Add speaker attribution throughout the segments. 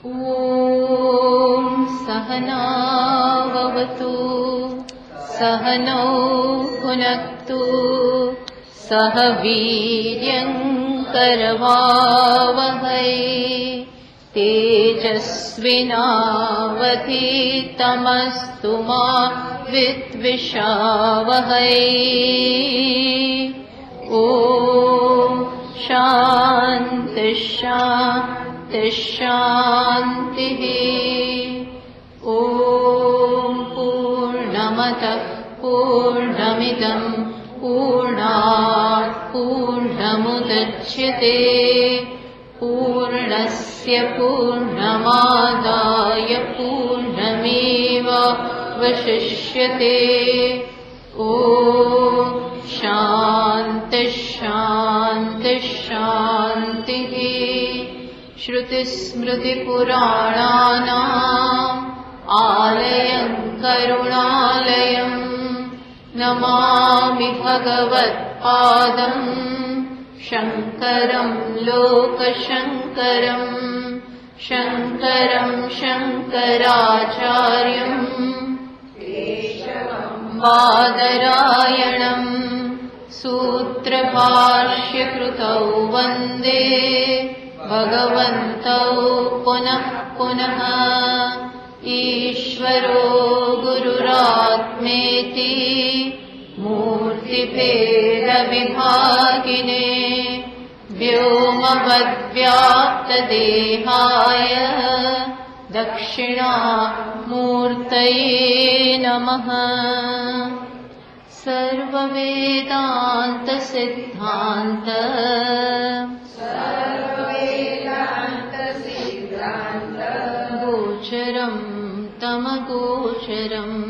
Speaker 1: ॐ सहनाववतु सहनौ भुनक्तु सह वीर्यं करवावहै तेजस्विनावधीतमस्तु मा विद्विषावहै। ॐ शान्ति शान्ति शान्तिः। ॐ पूर्णमतः पूर्णमिदं पूर्णात् पूर्णमुदच्यते पूर्णस्य पूर्णमादाय पूर्णमेवावशिष्यते। ॐ शान्ति शान्ति शान्तिः। श्रुतिस्मृतिपुराणानाम् आलयं करुणालयं नमामि भगवत्पादं शङ्करं लोकशङ्करं शङ्करं शङ्कराचार्यं बादरायणं सूत्रभाष्यकृतौ वन्दे भगवन्तौ पुनः पुनः। ईश्वरो गुरुरात्मेति मूर्तिभेदविभागिने व्योमवद्व्याप्तदेहाय दक्षिणामूर्तये नमः। सर्ववेदान्तसिद्धान्त गोचरं तमगोचरम्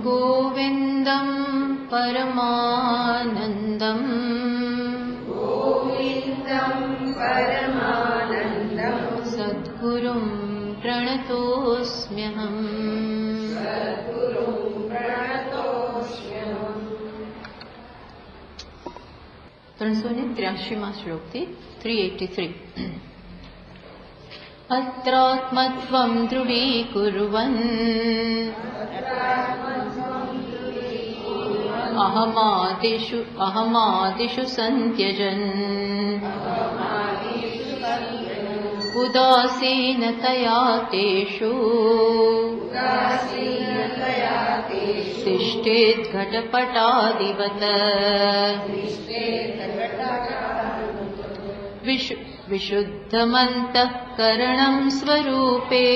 Speaker 1: गोविन्दं परमानन्दं सद्गुरुं प्रणतोऽस्म्यहम्। 383 श्लोकથી 383। अत्रात्मत्वं दृढीकुर्वन् अहमादिषु सन्त्यजन् उदासीनतया तेषु तिष्ठेत् घटपटादिवत् विशुद्धमन्तःकरणं स्वरूपे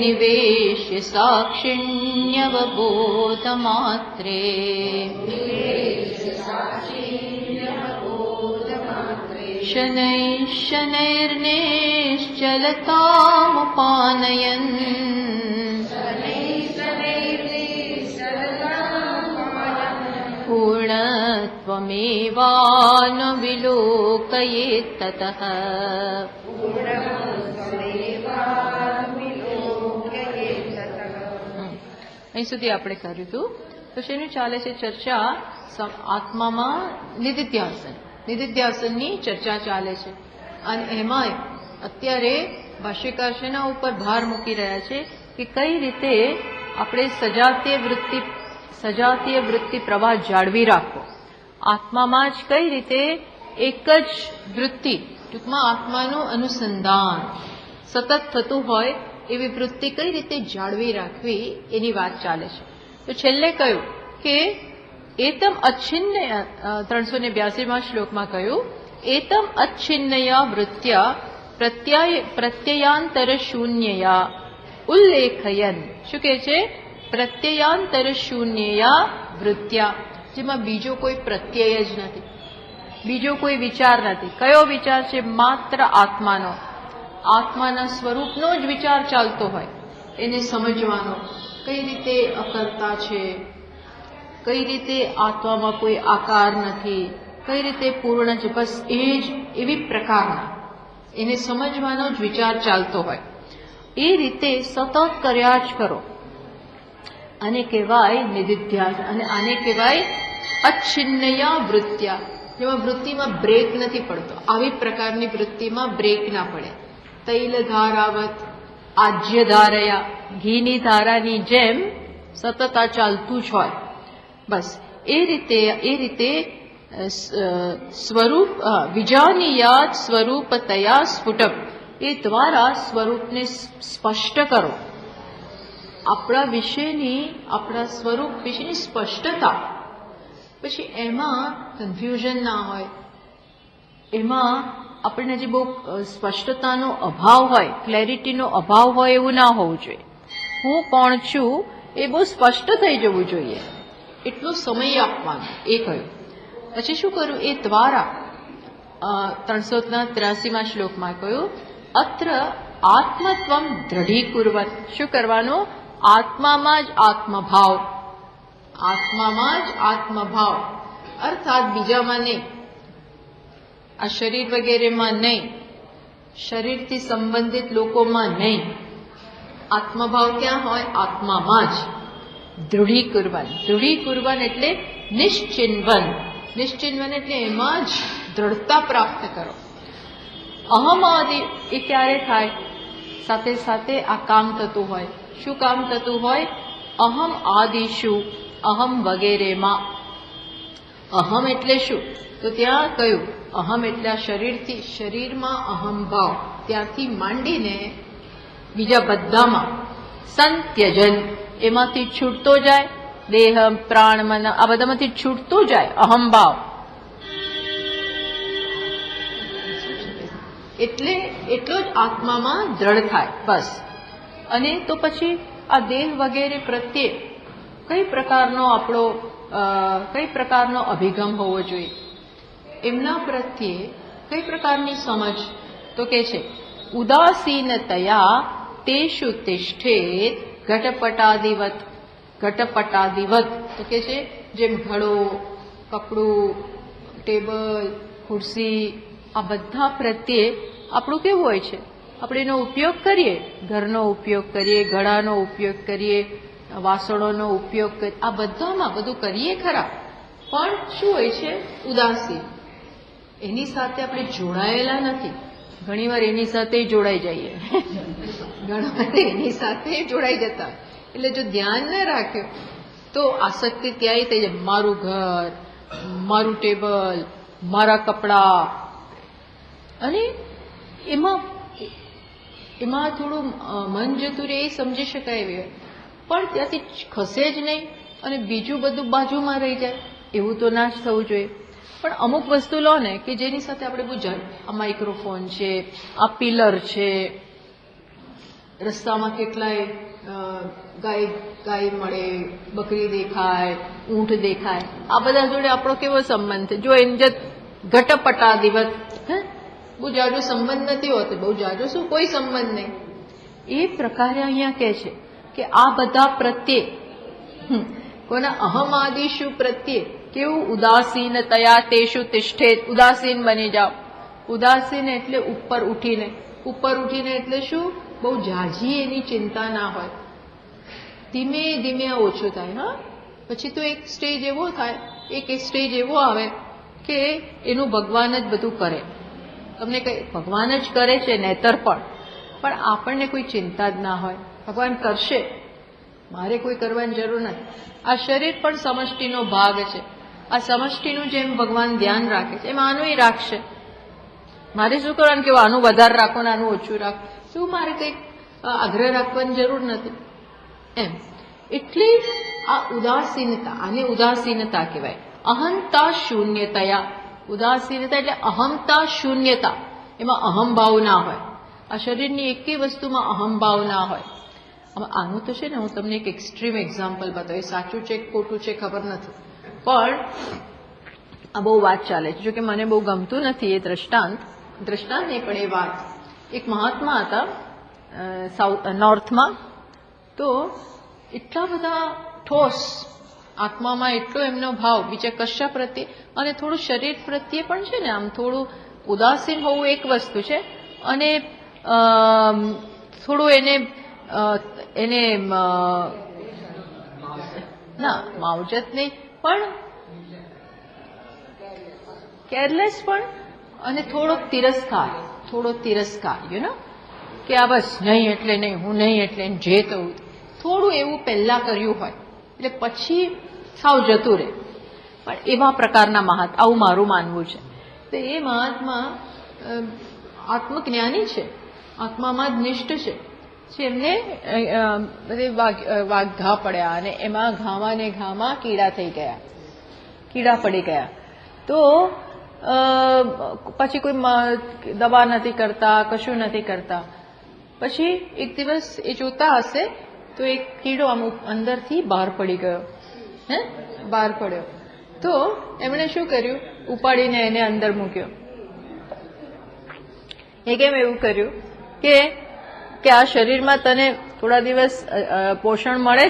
Speaker 1: निवेश्य साक्षिण्यवबोधमात्रे शनैः शनैर्निश्चलतामुपानयन् पूर्णत्वमेवानुविलोकयेत् ततः। અહીં સુધી આપણે કર્યું હતું। તો શેનું ચાલે છે ચર્ચા? આત્મામાં નિધિધ્યાસનની ચર્ચા ચાલે છે અને એમાં અત્યારે ભાષ્યકાર શેના ઉપર ભાર મૂકી રહ્યા છે કે કઈ રીતે આપણે સજાતીય વૃત્તિ પ્રવાહ જાળવી રાખવો, આત્મામાં જ કઈ રીતે એક જ વૃત્તિ, ટૂંકમાં આત્માનું અનુસંધાન સતત થતું હોય એવી વૃત્તિ કઈ રીતે જાળવી રાખવી એની વાત ચાલે છે। તો છેલ્લે કહ્યું કે એતમ અચ્છિન્નયા 382માં શ્લોકમાં કહ્યું એતમ અચ્છિન્નયા વૃત્ત્યા પ્રત્યયાંતર શૂન્યયા ઉલ્લેખયન। શું કહે છે? પ્રત્યયાંતર શૂન્યયા વૃત્ત્યા, જેમાં બીજો કોઈ પ્રત્યય જ નથી, બીજો કોઈ વિચાર નથી। કયો વિચાર છે? માત્ર આત્માનો, આત્માના સ્વરૂપનો જ વિચાર ચાલતો હોય એને સમજવાનો, કઈ રીતે અકર્તા છે, કઈ રીતે આત્મામાં કોઈ આકાર નથી, કઈ રીતે પૂર્ણ છે, બસ એ જ એવી પ્રકારના એને સમજવાનો જ વિચાર ચાલતો હોય એ રીતે સતત કર્યા જ કરો। આને કહેવાય નિધિધ્યાસ અને આને કહેવાય अच्छिन्नया वृत्त्या, જેમાં વૃત્તિમાં બ્રેક નથી પડતો, આવી પ્રકારની વૃત્તિમાં બ્રેક ના પડે. તૈલ ધારાવત આજ્ય ધારયા, ઘીની ધારાની જેમ સતત આ ચાલતું જ હોય. બસ એ રીતે સ્વરૂપ વિજાનીયાત સ્વરૂપતયા સ્ફુટમ, એ દ્વારા સ્વરૂપને સ્પષ્ટ કરો. આપણા સ્વરૂપ વિશેની સ્પષ્ટતા. પછી એમાં કન્ફ્યુઝન ના હોય, એમાં આપણને જે બહુ સ્પષ્ટતાનો અભાવ હોય, ક્લેરિટીનો અભાવ હોય એવું ના હોવું જોઈએ. હું કોણ છું એ બહુ સ્પષ્ટ થઈ જવું જોઈએ. એટલો સમય આપવાનો એ કહ્યું. પછી શું કર્યું? એ દ્વારા 383માં શ્લોકમાં કહ્યું, અત્ર આત્મત્વમ દ્રઢીકુર્વત. શું કરવાનું? આત્મામાં જ આત્મભાવ, આત્મામાં જ આત્મભાવ, અર્થાત બીજામાં નહીં, આ શરીર વગેરેમાં નહીં, શરીરથી સંબંધિત લોકોમાં નહીં. આત્મભાવ ક્યાં હોય? આત્મામાં જ. દૃઢીકુર્વન, દૃઢીકુર્વન એટલે નિશ્ચિન્વન, નિશ્ચિન્વન એટલે એમાં જ દ્રઢતા પ્રાપ્ત કરો. અહમ આદિ એ ક્યારે થાય? સાથે સાથે આ કામ થતું હોય. શું કામ થતું હોય? અહમ આદિશુ, અહમ વગેરેમાં. અહમ એટલે શું? તો ત્યાં કહ્યું અહમ એટલે આ શરીરથી, શરીરમાં અહમ ભાવ, ત્યાંથી માંડીને બીજા બધામાં. સંત્યજન, એમાંથી છૂટતો જાય. દેહ પ્રાણ મન આ બધામાંથી છૂટતો જાય અહમભાવ. એટલો જ આત્મામાં દ્રઢ થાય. બસ. અને તો પછી આ દેહ વગેરે પ્રત્યે કઈ પ્રકારનો અભિગમ હોવો જોઈએ? એમના પ્રત્યે કઈ પ્રકારની સમજ? તો કે છે ઉદાસીનતયા તેષુ તિષ્ઠેત ઘટપટાદિવત. ઘટપટાદિવત તો કે છે જેમ ઘડો, કપડું, ટેબલ, ખુરશી, આ બધા પ્રત્યે આપણું કેવું હોય છે? આપણે એનો ઉપયોગ કરીએ, ઘરનો ઉપયોગ કરીએ, ઘડાનો ઉપયોગ કરીએ, વાસણોનો ઉપયોગ કરીએ, આ બધામાં બધું કરીએ ખરા, પણ શું હોય છે? ઉદાસી. એની સાથે આપણે જોડાયેલા નથી. ઘણીવાર એની સાથે જોડાઈ જઈએ, ઘણા એની સાથે જોડાઈ જતા. એટલે જો ધ્યાન ન રાખ્યું તો આસક્તિ ત્યાંય થઈ જાય. મારું ઘર, મારું ટેબલ, મારા કપડાં, અને એમાં થોડું મન જતું રહે એ સમજી શકાય એવી હોય, પણ ત્યાંથી ખસે જ નહીં અને બીજું બધું બાજુમાં રહી જાય. એવું તો ના જ થવું જોઈએ. પણ અમુક વસ્તુ લો ને કે જેની સાથે આપણે બહુ આ માઇક્રોફોન છે, આ પિલર છે, રસ્તામાં કેટલાય ગાય મળે, બકરી દેખાય, ઊંટ દેખાય, આ બધા જોડે આપણો કેવો સંબંધ છે? જો એની જત ઘટપટાદિવત, બહુ જાજો સંબંધ નથી હોતો. બહુ જાજો શું, કોઈ સંબંધ નહીં. એ પ્રકારે અહીંયા કહે છે કે આ બધા પ્રત્યે, કોના અહમ આદિશુ પ્રત્યે કેવું? ઉદાસીનતયા તેષુ તિષ્ઠેત. ઉદાસીન બની જાઓ. ઉદાસીન એટલે ઉપર ઉઠીને. ઉપર ઉઠીને એટલે શું? બહુ ઝાઝી એની ચિંતા ના હોય. ધીમે ધીમે આ ઓછું થાય. હા, પછી તો એક સ્ટેજ એવો થાય, એક સ્ટેજ એવો આવે કે એનું ભગવાન જ બધું કરે. તમને કઈ ભગવાન જ કરે છે નહીતર પણ આપણને કોઈ ચિંતા જ ના હોય. ભગવાન કરશે, મારે કોઈ કરવાની જરૂર નથી. આ શરીર પણ સમષ્ટિનો ભાગ છે. આ સમષ્ટિનું જેમ ભગવાન ધ્યાન રાખે છે એમ આનું રાખશે. મારે શું કરવાનું કે આનું વધારે રાખો ને આનું ઓછું રાખો? શું મારે કંઈક આગ્રહ રાખવાની જરૂર નથી એમ. એટલે આ ઉદાસીનતા, આને ઉદાસીનતા કહેવાય. અહંતા શૂન્યતયા. ઉદાસીનતા એટલે અહમતા શૂન્યતા. એમાં અહમભાવ ના હોય. આ શરીરની એકેય વસ્તુમાં અહમભાવ ના હોય. આનું તો છે ને, હું તમને એક એક્સ્ટ્રીમ એક્ઝામ્પલ બતાવું. એ સાચું છે ખોટું છે ખબર નથી, પણ આ બહુ વાત ચાલે છે. જોકે મને બહુ ગમતું નથી એ દ્રષ્ટાંત નહીં, પણ એ વાત. એક મહાત્મા હતા નોર્થમાં, તો એટલા બધા ઠોસ આત્મામાં, એટલો એમનો ભાવ બીજા કશા પ્રત્યે, અને થોડું શરીર પ્રત્યે પણ છે ને, આમ થોડું ઉદાસીન હોવું એક વસ્તુ છે, અને થોડું એને ના માવજત નહીં, પણ કેરલેસ પણ અને થોડો તિરસ્કાર કે આ બસ નહીં એટલે નહીં, હું નહીં એટલે જે થયું, થોડું એવું પહેલા કર્યું હોય એટલે પછી સાવ જતું રહે. પણ એવા પ્રકારના આવું મારું માનવું છે. તો એ મહાત્મા આત્મજ્ઞાની છે, આત્મામાં જ નિષ્ઠ છે. એમને બધે વાઘ ઘા પડ્યા અને એમાં ઘામાં કીડા પડી ગયા. તો પછી કોઈ દવા નથી કરતા, કશું નથી કરતા. પછી એક દિવસ એ જોતા હશે તો એક કીડો આમ અંદરથી બહાર પડી ગયો, બહાર પડ્યો. તો એમણે શું કર્યું, ઉપાડીને એને અંદર મૂક્યો. એ કેમ એવું કર્યું કે આ શરીરમાં તને થોડા દિવસ પોષણ મળે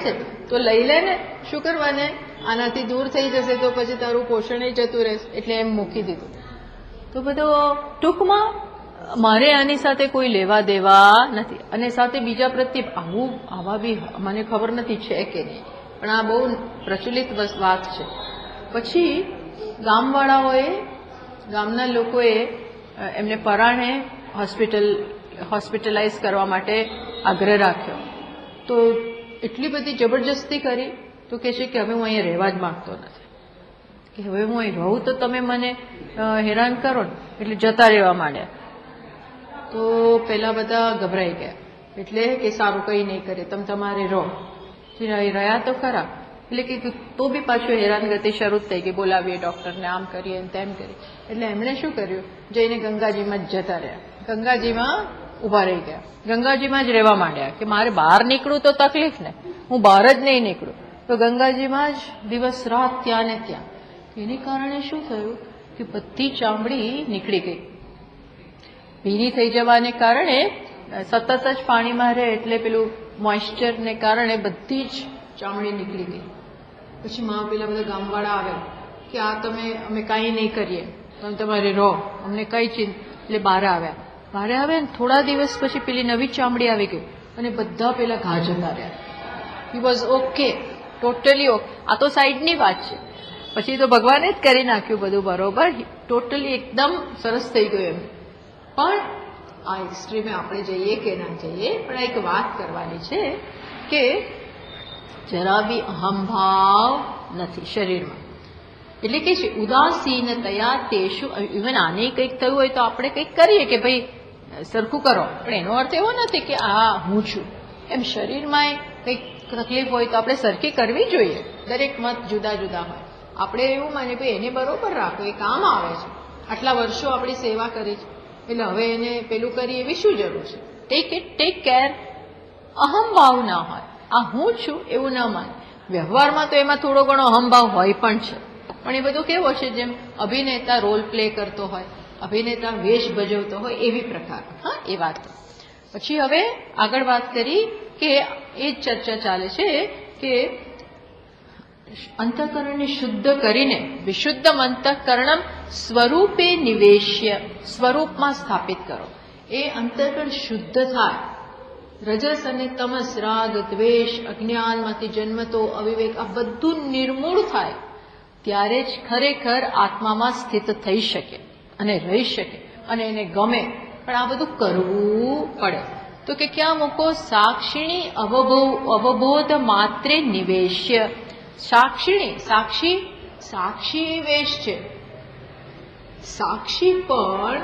Speaker 1: છે તો લઈ લે ને, શું કરવાને, આનાથી દૂર થઈ જશે તો પછી તારું પોષણ જતું રહેશે, એટલે એમ મૂકી દીધું. તો બધો ટૂંકમાં મારે આની સાથે કોઈ લેવા દેવા નથી. અને સાથે બીજા પ્રત્યે આવા બી મને ખબર નથી છે કે નહીં, પણ આ બહુ પ્રચલિત વાત છે. પછી ગામના લોકોએ એમને પરાણે હોસ્પિટલાઇઝ કરવા માટે આગ્રહ રાખ્યો. તો એટલી બધી જબરજસ્તી કરી તો કે છે કે હવે હું અહીંયા રહેવા જ માંગતો નથી, કે હવે હું અહીં રહું તો તમે મને હેરાન કરો ને, એટલે જતા રહેવા માંડ્યા. તો પેલા બધા ગભરાઈ ગયા, એટલે કે સારું કંઈ નહીં કરે, તમે તમારે રહો. રહ્યા તો ખરા, એટલે કે તો બી પાછું હેરાનગતિ શરૂ થઈ ગઈ, બોલાવીએ ડોક્ટરને, આમ કરીએ તેમ કરીએ. એટલે એમણે શું કર્યું, જઈને ગંગાજીમાં જ જતા રહ્યા, ગંગાજીમાં ઉભા રહી ગયા, ગંગાજીમાં જ રહેવા માંડ્યા કે મારે બહાર નીકળું તો તકલીફ ને, હું બહાર જ નહીં નીકળું. તો ગંગાજીમાં જ દિવસ રાત ત્યાં ને ત્યાં. એને કારણે શું થયું કે બધી ચામડી નીકળી ગઈ. ભીની થઈ જવાને કારણે સતત જ પાણીમાં રહે એટલે પેલું મોઇશ્ચરને કારણે બધી જ ચામડી નીકળી ગઈ. પછી પેલા બધા ગામવાળા આવ્યા કે આ અમે કાંઈ નહીં કરીએ, તમે તમારે રહો, અમને કઈ એટલે બહાર આવ્યા ને થોડા દિવસ પછી પેલી નવી ચામડી આવી ગઈ અને બધા પેલા ઘા જતા રહ્યા. He was okay, totally okay. આ તો સાઈડની વાત છે, પછી તો ભગવાને જ કરી નાખ્યું બધું બરોબર, ટોટલી એકદમ સરસ થઈ ગયું એમ. પણ આ એક્સ્ટ્રીમે આપણે જઈએ કે ના જઈએ, પણ એક વાત કરવાની છે કે જરા બી અહંભાવ નથી શરીરમાં. એટલે કે છે ઉદાસીનતયા તેષુ, ઇવન આને કંઈક થયું હોય તો આપણે કંઈક કરીએ કે ભાઈ સરખું કરો, પણ એનો અર્થ એવો નથી કે આ હું છું. એમ શરીરમાં કંઈક તકલીફ હોય તો આપણે સરખી કરવી જોઈએ. દરેક મત જુદા જુદા હોય. આપણે એવું માનીએ ભાઈ એને બરોબર રાખો, એ કામ આવે છે, આટલા વર્ષો આપણી સેવા કરી છે, એટલે હવે એને પેલું કરી એવી શું જરૂર છે. Take care. અહંભાવ ના હોય, આ હું છું એવું ના માને. વ્યવહારમાં તો એમાં થોડો ઘણો અહંભાવ હોય પણ છે, પણ એ બધું કેવો છે, જેમ અભિનેતા રોલ પ્લે કરતો હોય, અભિનેતા વેશ ભજવતો હોય એવી પ્રકાર. એ વાત. પછી હવે આગળ વાત કરી કે એ જ ચર્ચા ચાલે છે કે અંતઃકરણને શુદ્ધ કરીને વિશુદ્ધમ અંતઃકરણમ સ્વરૂપે નિવેશ્ય, સ્વરૂપમાં સ્થાપિત કરો. એ અંતઃકરણ શુદ્ધ થાય, રજસ અને તમસ, રાગ, દ્વેષ, અજ્ઞાનમાંથી જન્મતો અવિવેક આ બધું નિર્મૂળ થાય, ત્યારે જ ખરેખર આત્મામાં સ્થિત થઈ શકે અને રહી શકે અને એને ગમે. પણ આ બધું કરવું પડે. તો કે ક્યાં મૂકો, સાક્ષિણી અવબોધ માત્રે નિવેશ્ય. સાક્ષી વેશ છે. સાક્ષી પણ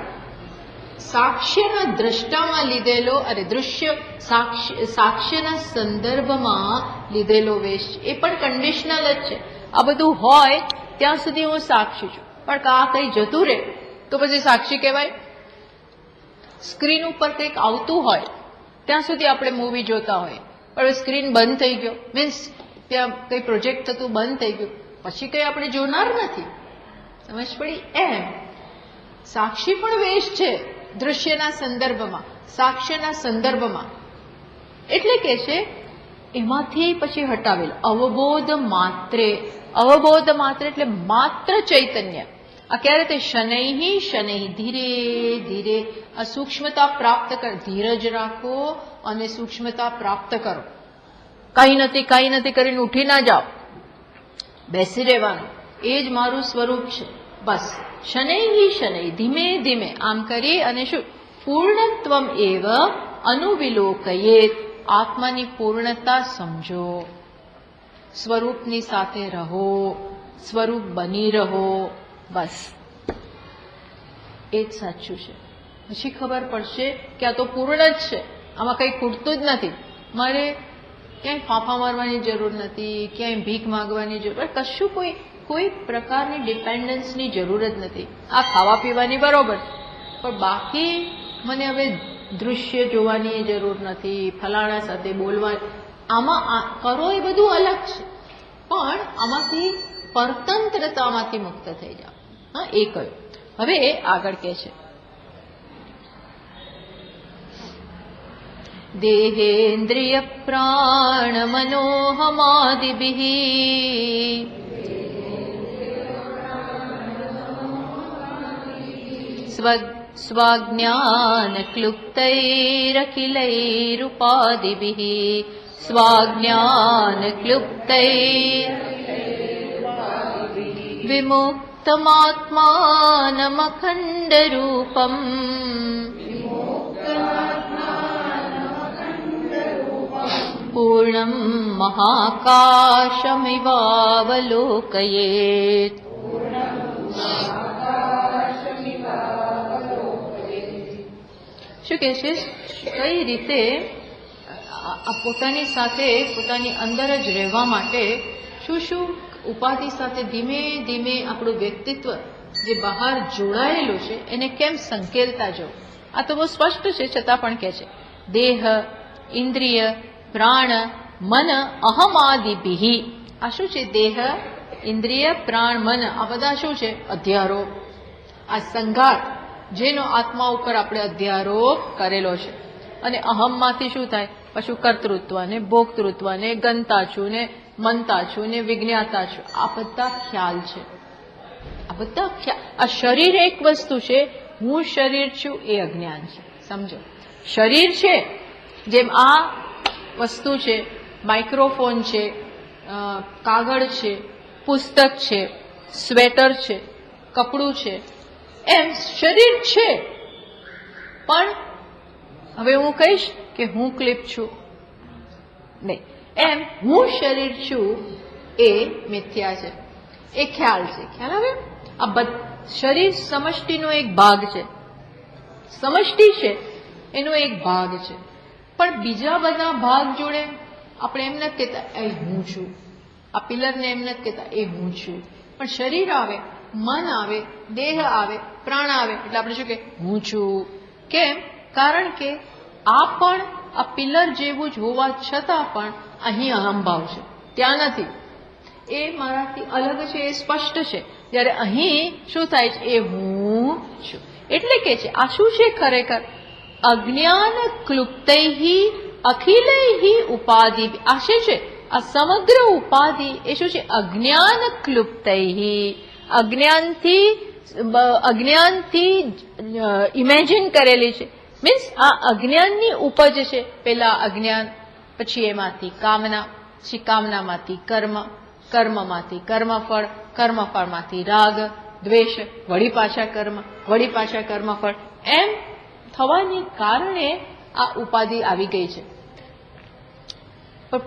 Speaker 1: સાક્ષ્યના દ્રષ્ટામાં લીધેલો, સાક્ષ્યના સંદર્ભમાં લીધેલો વેશ છે. એ પણ કન્ડિશનલ જ છે. આ બધું હોય ત્યાં સુધી હું સાક્ષી છું, પણ આ કંઈ જતું રહે તો પછી સાક્ષી કહેવાય. સ્ક્રીન ઉપર કંઈક આવતું હોય ત્યાં સુધી આપણે મૂવી જોતા હોય, પણ સ્ક્રીન બંધ થઈ ગયો, મીન્સ ત્યાં કંઈ પ્રોજેક્ટ થતું બંધ થઈ ગયું, પછી કંઈ આપણે જોનાર નથી. સમજ પડી? એમ સાક્ષી પણ વેશ છે દૃશ્યના સંદર્ભમાં, સાક્ષ્યના સંદર્ભમાં. એટલે કે છે એમાંથી પછી હટાવેલ અવબોધ માત્રે. અવબોધ માત્ર એટલે માત્ર ચૈતન્ય. આ ક્યારે તે શનૈ ધીરે ધીરે આ સૂક્ષ્મતા પ્રાપ્ત કર. ધીરજ રાખો અને સૂક્ષ્મતા પ્રાપ્ત કરો. કંઈ નથી કરીને ઉઠી ના જાઓ, બેસી રહેવાનું એ જ મારું સ્વરૂપ છે. બસ શનૈ શનૈ, ધીમે ધીમે આમ કરી અને શું પૂર્ણત્વમ એવ અનુવિલોકયેત, આત્માની પૂર્ણતા સમજો, સ્વરૂપની સાથે રહો, સ્વરૂપ બની રહો. બસ એ જ સાચું છે. પછી ખબર પડશે કે આ તો પૂર્ણ જ છે, આમાં કંઈ ખૂટતું જ નથી. મારે ક્યાંય ફાંફા મારવાની જરૂર નથી, ક્યાંય ભીખ માંગવાની જરૂર, કશું કોઈ પ્રકારની ડિપેન્ડન્સની જરૂર જ નથી. આ ખાવા પીવાની બરોબર, પણ બાકી મને હવે દૃશ્ય જોવાની જરૂર નથી, ફલાણા સાથે બોલવા, આમાં કરો એ બધું અલગ છે, પણ આમાંથી પરતંત્રતામાંથી મુક્ત થઈ જાઓ. હા, એ કહ્યું. હવે આગળ કે છે દેહેન્દ્રિય પ્રાણ મનોહમાદિભિઃ સ્વાજ્ઞાન ક્લુપ્તૈરખિલૈરુપાદિભિઃ સ્વાજ્ઞાન ક્લુપ્તૈર વિમુક્તમાત્માનમખંડરૂપમ પૂર્ણમ મહાકાશમિવાવલોકયેત. શું કહે છે? કઈ રીતે પોતાની સાથે પોતાની અંદર જ રહેવા માટે શું ઉપાધિ સાથે ધીમે ધીમે આપણું વ્યક્તિત્વ જે બહાર જોડાયેલું છે એને કેમ સંકેલતા જવું. આ તો બહુ સ્પષ્ટ છે, છતાં પણ કહે છે દેહ, ઇન્દ્રિય, પ્રાણ, મન, અહમાદિભિઃ. આ શું છે? દેહ, ઇન્દ્રિય, પ્રાણ, મન, આ બધા શું છે? અધ્યારોપ. આ સંઘાત જેનો આત્મા ઉપર આપણે અધ્યારોપ કરેલો છે. અને અહમમાંથી શું થાય? પછી કર્તૃત્વ ને ભોક્તૃત્વ ને ગનતા છું ને મનતા છું ને વિજ્ઞાતા છું, આ બધા ખ્યાલ છે. આ બધા ખ્યાલ. આ શરીર એક વસ્તુ છે, હું શરીર છું એ અજ્ઞાન છે. સમજો, શરીર છે જેમ આ વસ્તુ છે, માઇક્રોફોન છે, કાગળ છે, પુસ્તક છે, સ્વેટર છે, કપડું છે, એમ શરીર છે. પણ હવે હું કહીશ કે હું ક્લિપ છું નહીં, એમ હું શરીર છું એ મિથ્યા છે, એ ખ્યાલ છે. ખ્યાલ આવે? આ શરીર સમષ્ટિનો એક ભાગ છે, સમષ્ટિ છે એનો એક ભાગ છે. પણ બીજા બધા ભાગ જોડે આપણે એમ નથી કહેતા એ હું છું, આ પિલરને એમ નથી કહેતા એ હું છું. પણ શરીર આવે, મન આવે, દેહ આવે, પ્રાણ આવે એટલે આપણે શું કે હું છું. કેમ? કારણ કે આ પણ આ પિલર જેવું જ હોવા છતાં પણ અહીં અહંભાવ છે, ત્યાં નથી. એ મારાથી અલગ છે, એ સ્પષ્ટ છે. જ્યારે અહીં શું થાય છે? એ હું છું. એટલે કે છે આ શું છે ખરેખર? અજ્ઞાન ક્લુપ્તૈહિ અખિલૈહિ ઉપાધિ. આ શું છે? આ સમગ્ર ઉપાધિ એ શું છે? અજ્ઞાન ક્લુપ્તૈહિ, અજ્ઞાનથી ઇમેજિન કરેલી છે. મીન્સ આ અજ્ઞાનની ઉપજ છે. પેલા અજ્ઞાન, પછી એમાંથી કામના, પછી કામનામાંથી કર્મ, કર્મમાંથી કર્મફળ, કર્મફળમાંથી રાગ, દ્વેષ, વળી પાછા કર્મ, વળી પાછા કર્મફળ, એમ થવાને કારણે આ ઉપાધિ આવી ગઈ છે. પણ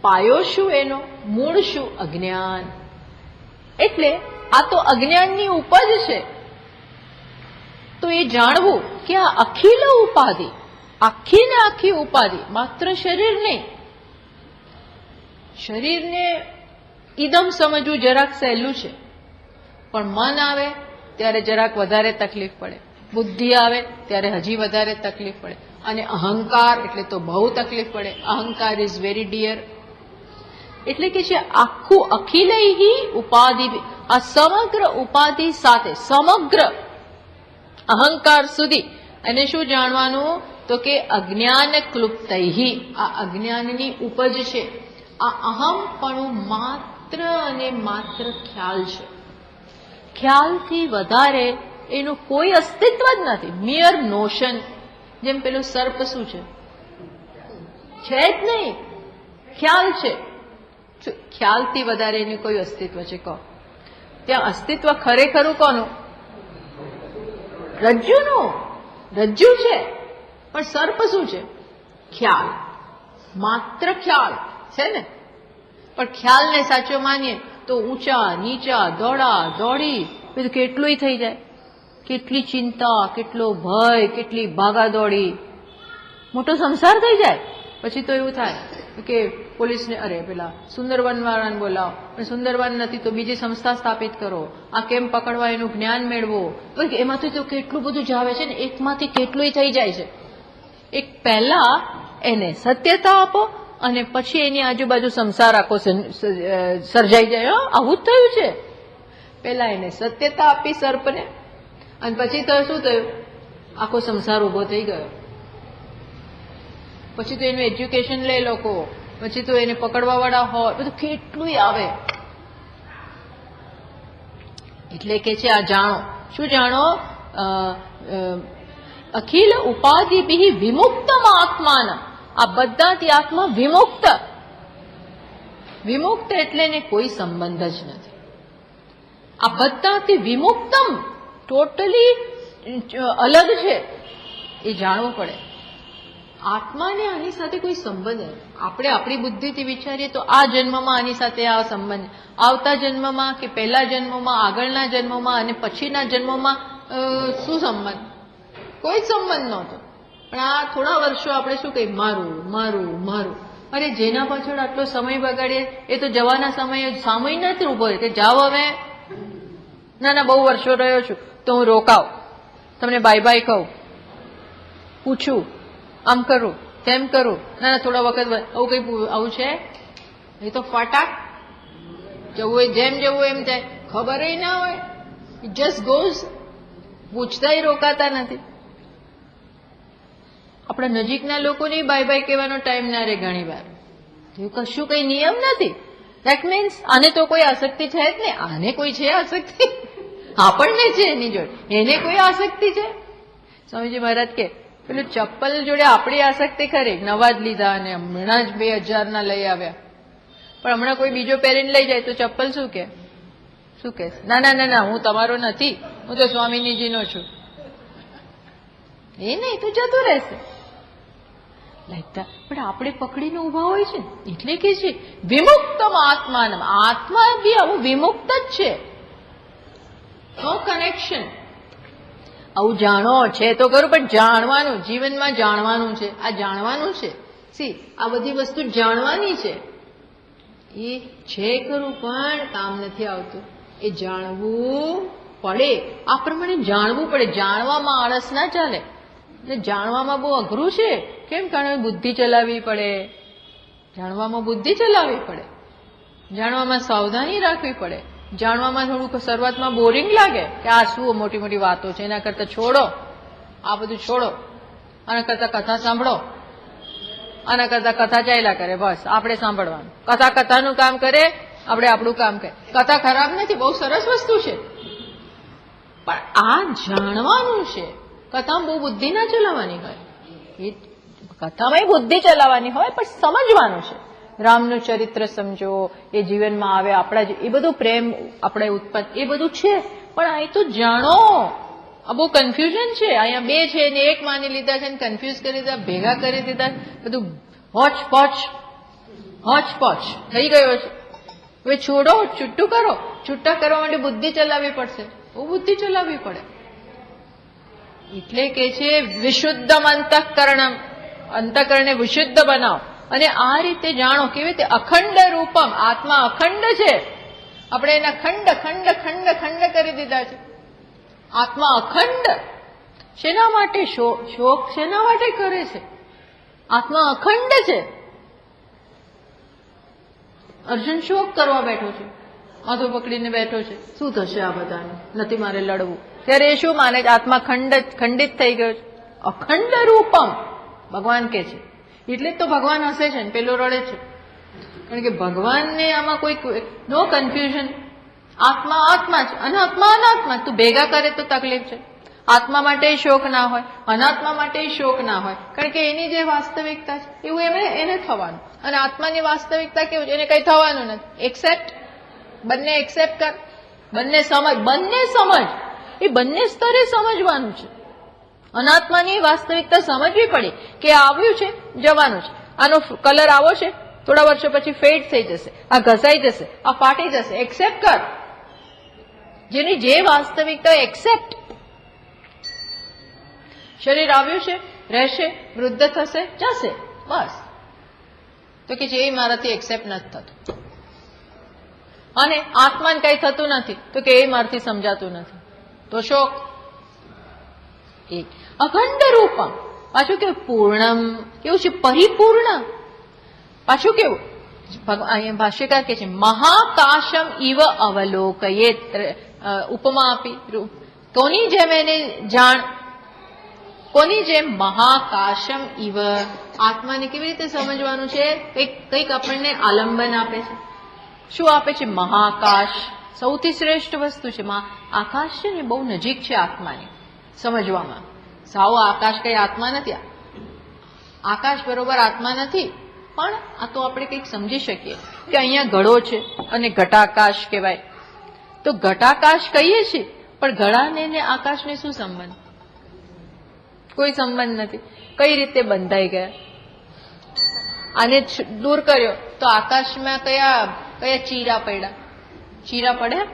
Speaker 1: પાયો શું એનો? મૂળ શું? અજ્ઞાન. એટલે આ તો અજ્ઞાનની ઉપજ છે. તો એ જાણવું કે આ અખિલ ઉપાધિ, આખી ને આખી ઉપાધિ, માત્ર શરીર નહીં. શરીરને ઇદમ સમજવું જરાક સહેલું છે, પણ મન આવે ત્યારે જરાક વધારે તકલીફ પડે, બુદ્ધિ આવે ત્યારે હજી વધારે તકલીફ પડે, અને અહંકાર એટલે તો બહુ તકલીફ પડે. અહંકાર ઇઝ વેરી ડિયર. એટલે કે છે આખું અખિલૈહિ ઉપાધિ, આ સમગ્ર ઉપાધિ સાથે સમગ્ર અહંકાર સુધી. અને શું જાણવાનું? તો કે અજ્ઞાન ક્લુપ્તૈહિ, આ અજ્ઞાનની ઉપજ છે. આ અહમપણું માત્ર અને માત્ર ખ્યાલ છે. ખ્યાલથી વધારે એનું કોઈ અસ્તિત્વ જ નથી. Mere notion. જેમ પેલું સર્પ શું છે? છે જ નહીં, ખ્યાલ છે. ખ્યાલથી વધારે એનું કોઈ અસ્તિત્વ છે? કહો. ત્યાં અસ્તિત્વ ખરેખરું કોનું? રજ્જુનું. રજ્જુ છે પણ સર્પ શું છે? ખ્યાલ, માત્ર ખ્યાલ છે ને. પણ ખ્યાલને સાચો માનીએ તો ઊંચા નીચા, દોડા દોડી, બધું કેટલું થઈ જાય. કેટલી ચિંતા, કેટલો ભય, કેટલી ભાગાદોડી, મોટો સંસાર થઈ જાય. પછી તો એવું થાય કે પોલીસને અરે પેલા સુંદરવન વાળાને બોલાવો, પણ સુંદરવન નથી તો બીજી સંસ્થા સ્થાપિત કરો, આ કેમ પકડવા એનું જ્ઞાન મેળવો. એમાંથી તો કેટલું બધું જ આવે છે ને, એકમાંથી કેટલું થઈ જાય છે. એક પહેલા એને સત્યતા આપો અને પછી એની આજુબાજુ સંસાર આખો સર્જાઈ જાય. આવું જ થયું છે. પહેલા એને સત્યતા આપી સર્પને, અને પછી તો શું થયું? આખો સંસાર ઉભો થઈ ગયો. પછી તો એનું એજ્યુકેશન લે લોકો, પછી તો એને પકડવા વાળા હોય, બધું કેટલું આવે. એટલે કે છે આ જાણો. શું જાણો? અખિલ ઉપાધિ વિમુક્તમ આત્માન. આ બધાથી આત્મા વિમુક્ત. વિમુક્ત એટલે એને કોઈ સંબંધ જ નથી. આ બધાથી વિમુક્તમ, ટોટલી અલગ છે. એ જાણવું પડે. આત્માને આની સાથે કોઈ સંબંધ નથી. આપણે આપણી બુદ્ધિથી વિચારીએ તો આ જન્મમાં આની સાથે આ સંબંધ, આવતા જન્મમાં કે પહેલા જન્મમાં, આગળના જન્મમાં અને પછીના જન્મમાં શું સંબંધ? કોઈ સંબંધ નહોતો. પણ આ થોડા વર્ષો આપણે શું કહીએ? મારું મારું મારું. અરે જેના પાછળ આટલો સમય બગાડીએ એ તો જવાના સમયે સામય નથી ઉભો રહે કે જાઓ હવે, ના બહુ વર્ષો રહ્યો છું તો હું રોકાવ, તમને બાય બાય કહું, પૂછું, આમ કરું તેમ કરું. ના થોડા વખત આવું કઈ આવું છે? એ તો ફટાક જવું હોય જેમ જવું એમ જાય, ખબર ના હોય, જસ્ટ ગોઝ. પૂછતાય રોકાતા નથી. આપણા નજીકના લોકોને બાય બાય કહેવાનો ટાઈમ ના રહે ઘણી વાર. એવું કશું કઈ નિયમ નથી. દેટ મીન્સ આને તો કોઈ આસક્તિ છે જ નહીં. આને કોઈ છે આસક્તિ? આપણને છે એની જોડે, એને કોઈ આસક્તિ છે? સ્વામીજી મહારાજ કે પેલું ચપ્પલ જોડે આપણી આસક્તિ ખરી, નવા જ લીધા અને હમણાં જ 2000 ના લઈ આવ્યા, પણ હમણાં કોઈ બીજો પહેરીને લઈ જાય તો ચપ્પલ શું કે? ના હું તમારો નથી, હું તો સ્વામીજીનો છું. એ નહીં તો જતું રહેશે. પણ આપણે પકડીને ઉભા હોય છે એટલે કે છે વિમુક્તમ આત્માન. આત્મા બી આવું વિમુક્ત જ છે. નો કનેક્શન. આવું જાણો છે તો ખરું, પણ જાણવાનું, જીવનમાં જાણવાનું છે. આ જાણવાનું છે. સી આ બધી વસ્તુ જાણવાની છે. એ છે ખરું પણ કામ નથી આવતું. એ જાણવું પડે. આ પ્રમાણે જાણવું પડે. જાણવામાં આળસ ના ચાલે. જાણવામાં બહુ અઘરું છે. કેમ? કારણ બુદ્ધિ ચલાવવી પડે. જાણવામાં બુદ્ધિ ચલાવવી પડે. જાણવામાં સાવધાની રાખવી પડે. જાણવામાં થોડુંક શરૂઆતમાં બોરિંગ લાગે કે આ શું મોટી મોટી વાતો છે, એના કરતા છોડો, આ બધું છોડો. આના કરતા કથા સાંભળો. આના કરતા કથા ચાલ્યા કરે, બસ આપણે સાંભળવાનું. કથાનું કામ કરે, આપણે આપણું કામ કરે. કથા ખરાબ નથી, બહુ સરસ વસ્તુ છે, પણ આ જાણવાનું છે. કથામાં બહુ બુદ્ધિ ના ચલાવવાની હોય. એ કથામાં બુદ્ધિ ચલાવવાની હોય પણ સમજવાનું છે. રામનું ચરિત્ર સમજો, એ જીવનમાં આવે આપણા, એ બધું પ્રેમ આપણે ઉત્પન્ન, એ બધું છે, પણ આ તો જાણો. આ બહુ કન્ફ્યુઝન છે. અહીંયા બે છે ને એક માની લીધા છે ને કન્ફ્યુઝ કરી દીધા, ભેગા કરી દીધા, બધું હોચ થઈ ગયો છે. હવે છોડો, છૂટું કરો. છૂટા કરવા માટે બુદ્ધિ ચલાવવી પડશે, બહુ બુદ્ધિ ચલાવવી પડે. એટલે કે છે વિશુદ્ધમ અંતઃકરણમ. અંતઃકરણને વિશુદ્ધ બનાવો અને આ રીતે જાણો. કેવી રીતે? અખંડ રૂપમ. આત્મા અખંડ છે. આપણે એના ખંડ ખંડ ખંડ ખંડ કરી દીધા છે. આત્મા અખંડ. શેના માટે શોક શેના માટે કરે છે? આત્મા અખંડ છે. અર્જુન શોક કરવા બેઠો છે, માથું પકડીને બેઠો છે. શું થશે આ બધાને? નથી મારે લડવું. ત્યારે એ શું માને? આત્મા ખંડિત થઈ ગયો છે. અખંડ રૂપમ ભગવાન કે છે. એટલે તો ભગવાન હસે છે ને પેલો રડે છે. કારણ કે ભગવાનને આમાં કોઈ નો કન્ફ્યુઝન. આત્મા આત્મા છે, અનાત્મા અનાત્મા. તું ભેગા કરે તો તકલીફ છે. આત્મા માટે શોક ના હોય, અનાત્મા માટે શોક ના હોય, કારણ કે એની જે વાસ્તવિકતા છે એવું એને થવાનું. અને આત્માની વાસ્તવિકતા કેવું છે? એને કઈ થવાનું નથી. એક્સેપ્ટ, બંને એક્સેપ્ટ કર. બંને સમજ એ બંને સ્તરે સમજવાનું છે. અનાત્માની વાસ્તવિકતા સમજવી પડે કે આવ્યું છે, જવાનું છે, આનો કલર આવો છે, થોડા વર્ષો પછી ફેડ થઈ જશે, આ ઘસાઈ જશે, આ ફાટી જશે. એક્સેપ્ટ કર, જેની જે વાસ્તવિકતા એક્સેપ્ટ. શરીર આવ્યું છે, રહેશે, વૃદ્ધ થશે, જશે, બસ. તો કે જે મારાથી એક્સેપ્ટ નથી થતું. અને આત્માને કઈ થતું નથી તો કે એ મારાથી સમજાતું નથી. તો શોક એક અખંડ રૂપમ, પાછું કેવું પૂર્ણમ, કેવું છે પરિપૂર્ણ. પાછું કેવું અહીંયા ભાષ્યકાર કે છે મહાકાશમ ઇવ અવલોકયે, ઉપમા આપી કોની જેમ એને જાણ, કોની જેમ મહાકાશમ ઇવ. આત્માને કેવી રીતે સમજવાનું છે? કંઈક આપણને આલંબન આપે છે. શું આપે છે? મહાકાશ. સૌથી શ્રેષ્ઠ વસ્તુ છે. આકાશ છે ને બહુ નજીક છે આત્માની સમજવામાં. સાવ આકાશ કઈ આત્મા નથી. આકાશ બરોબર આત્મા નથી, પણ આ તો આપણે કંઈક સમજી શકીએ કે અહીંયા ઘડો છે અને ઘટાકાશ કહેવાય. તો ઘટાકાશ કહીએ છીએ, પણ ઘડાને ને આકાશને શું સંબંધ? કોઈ સંબંધ નથી. કઈ રીતે બંધાઈ ગયા? આને દૂર કર્યો તો આકાશમાં કયા ચીરા પડ્યા? ચીરા પડ્યા?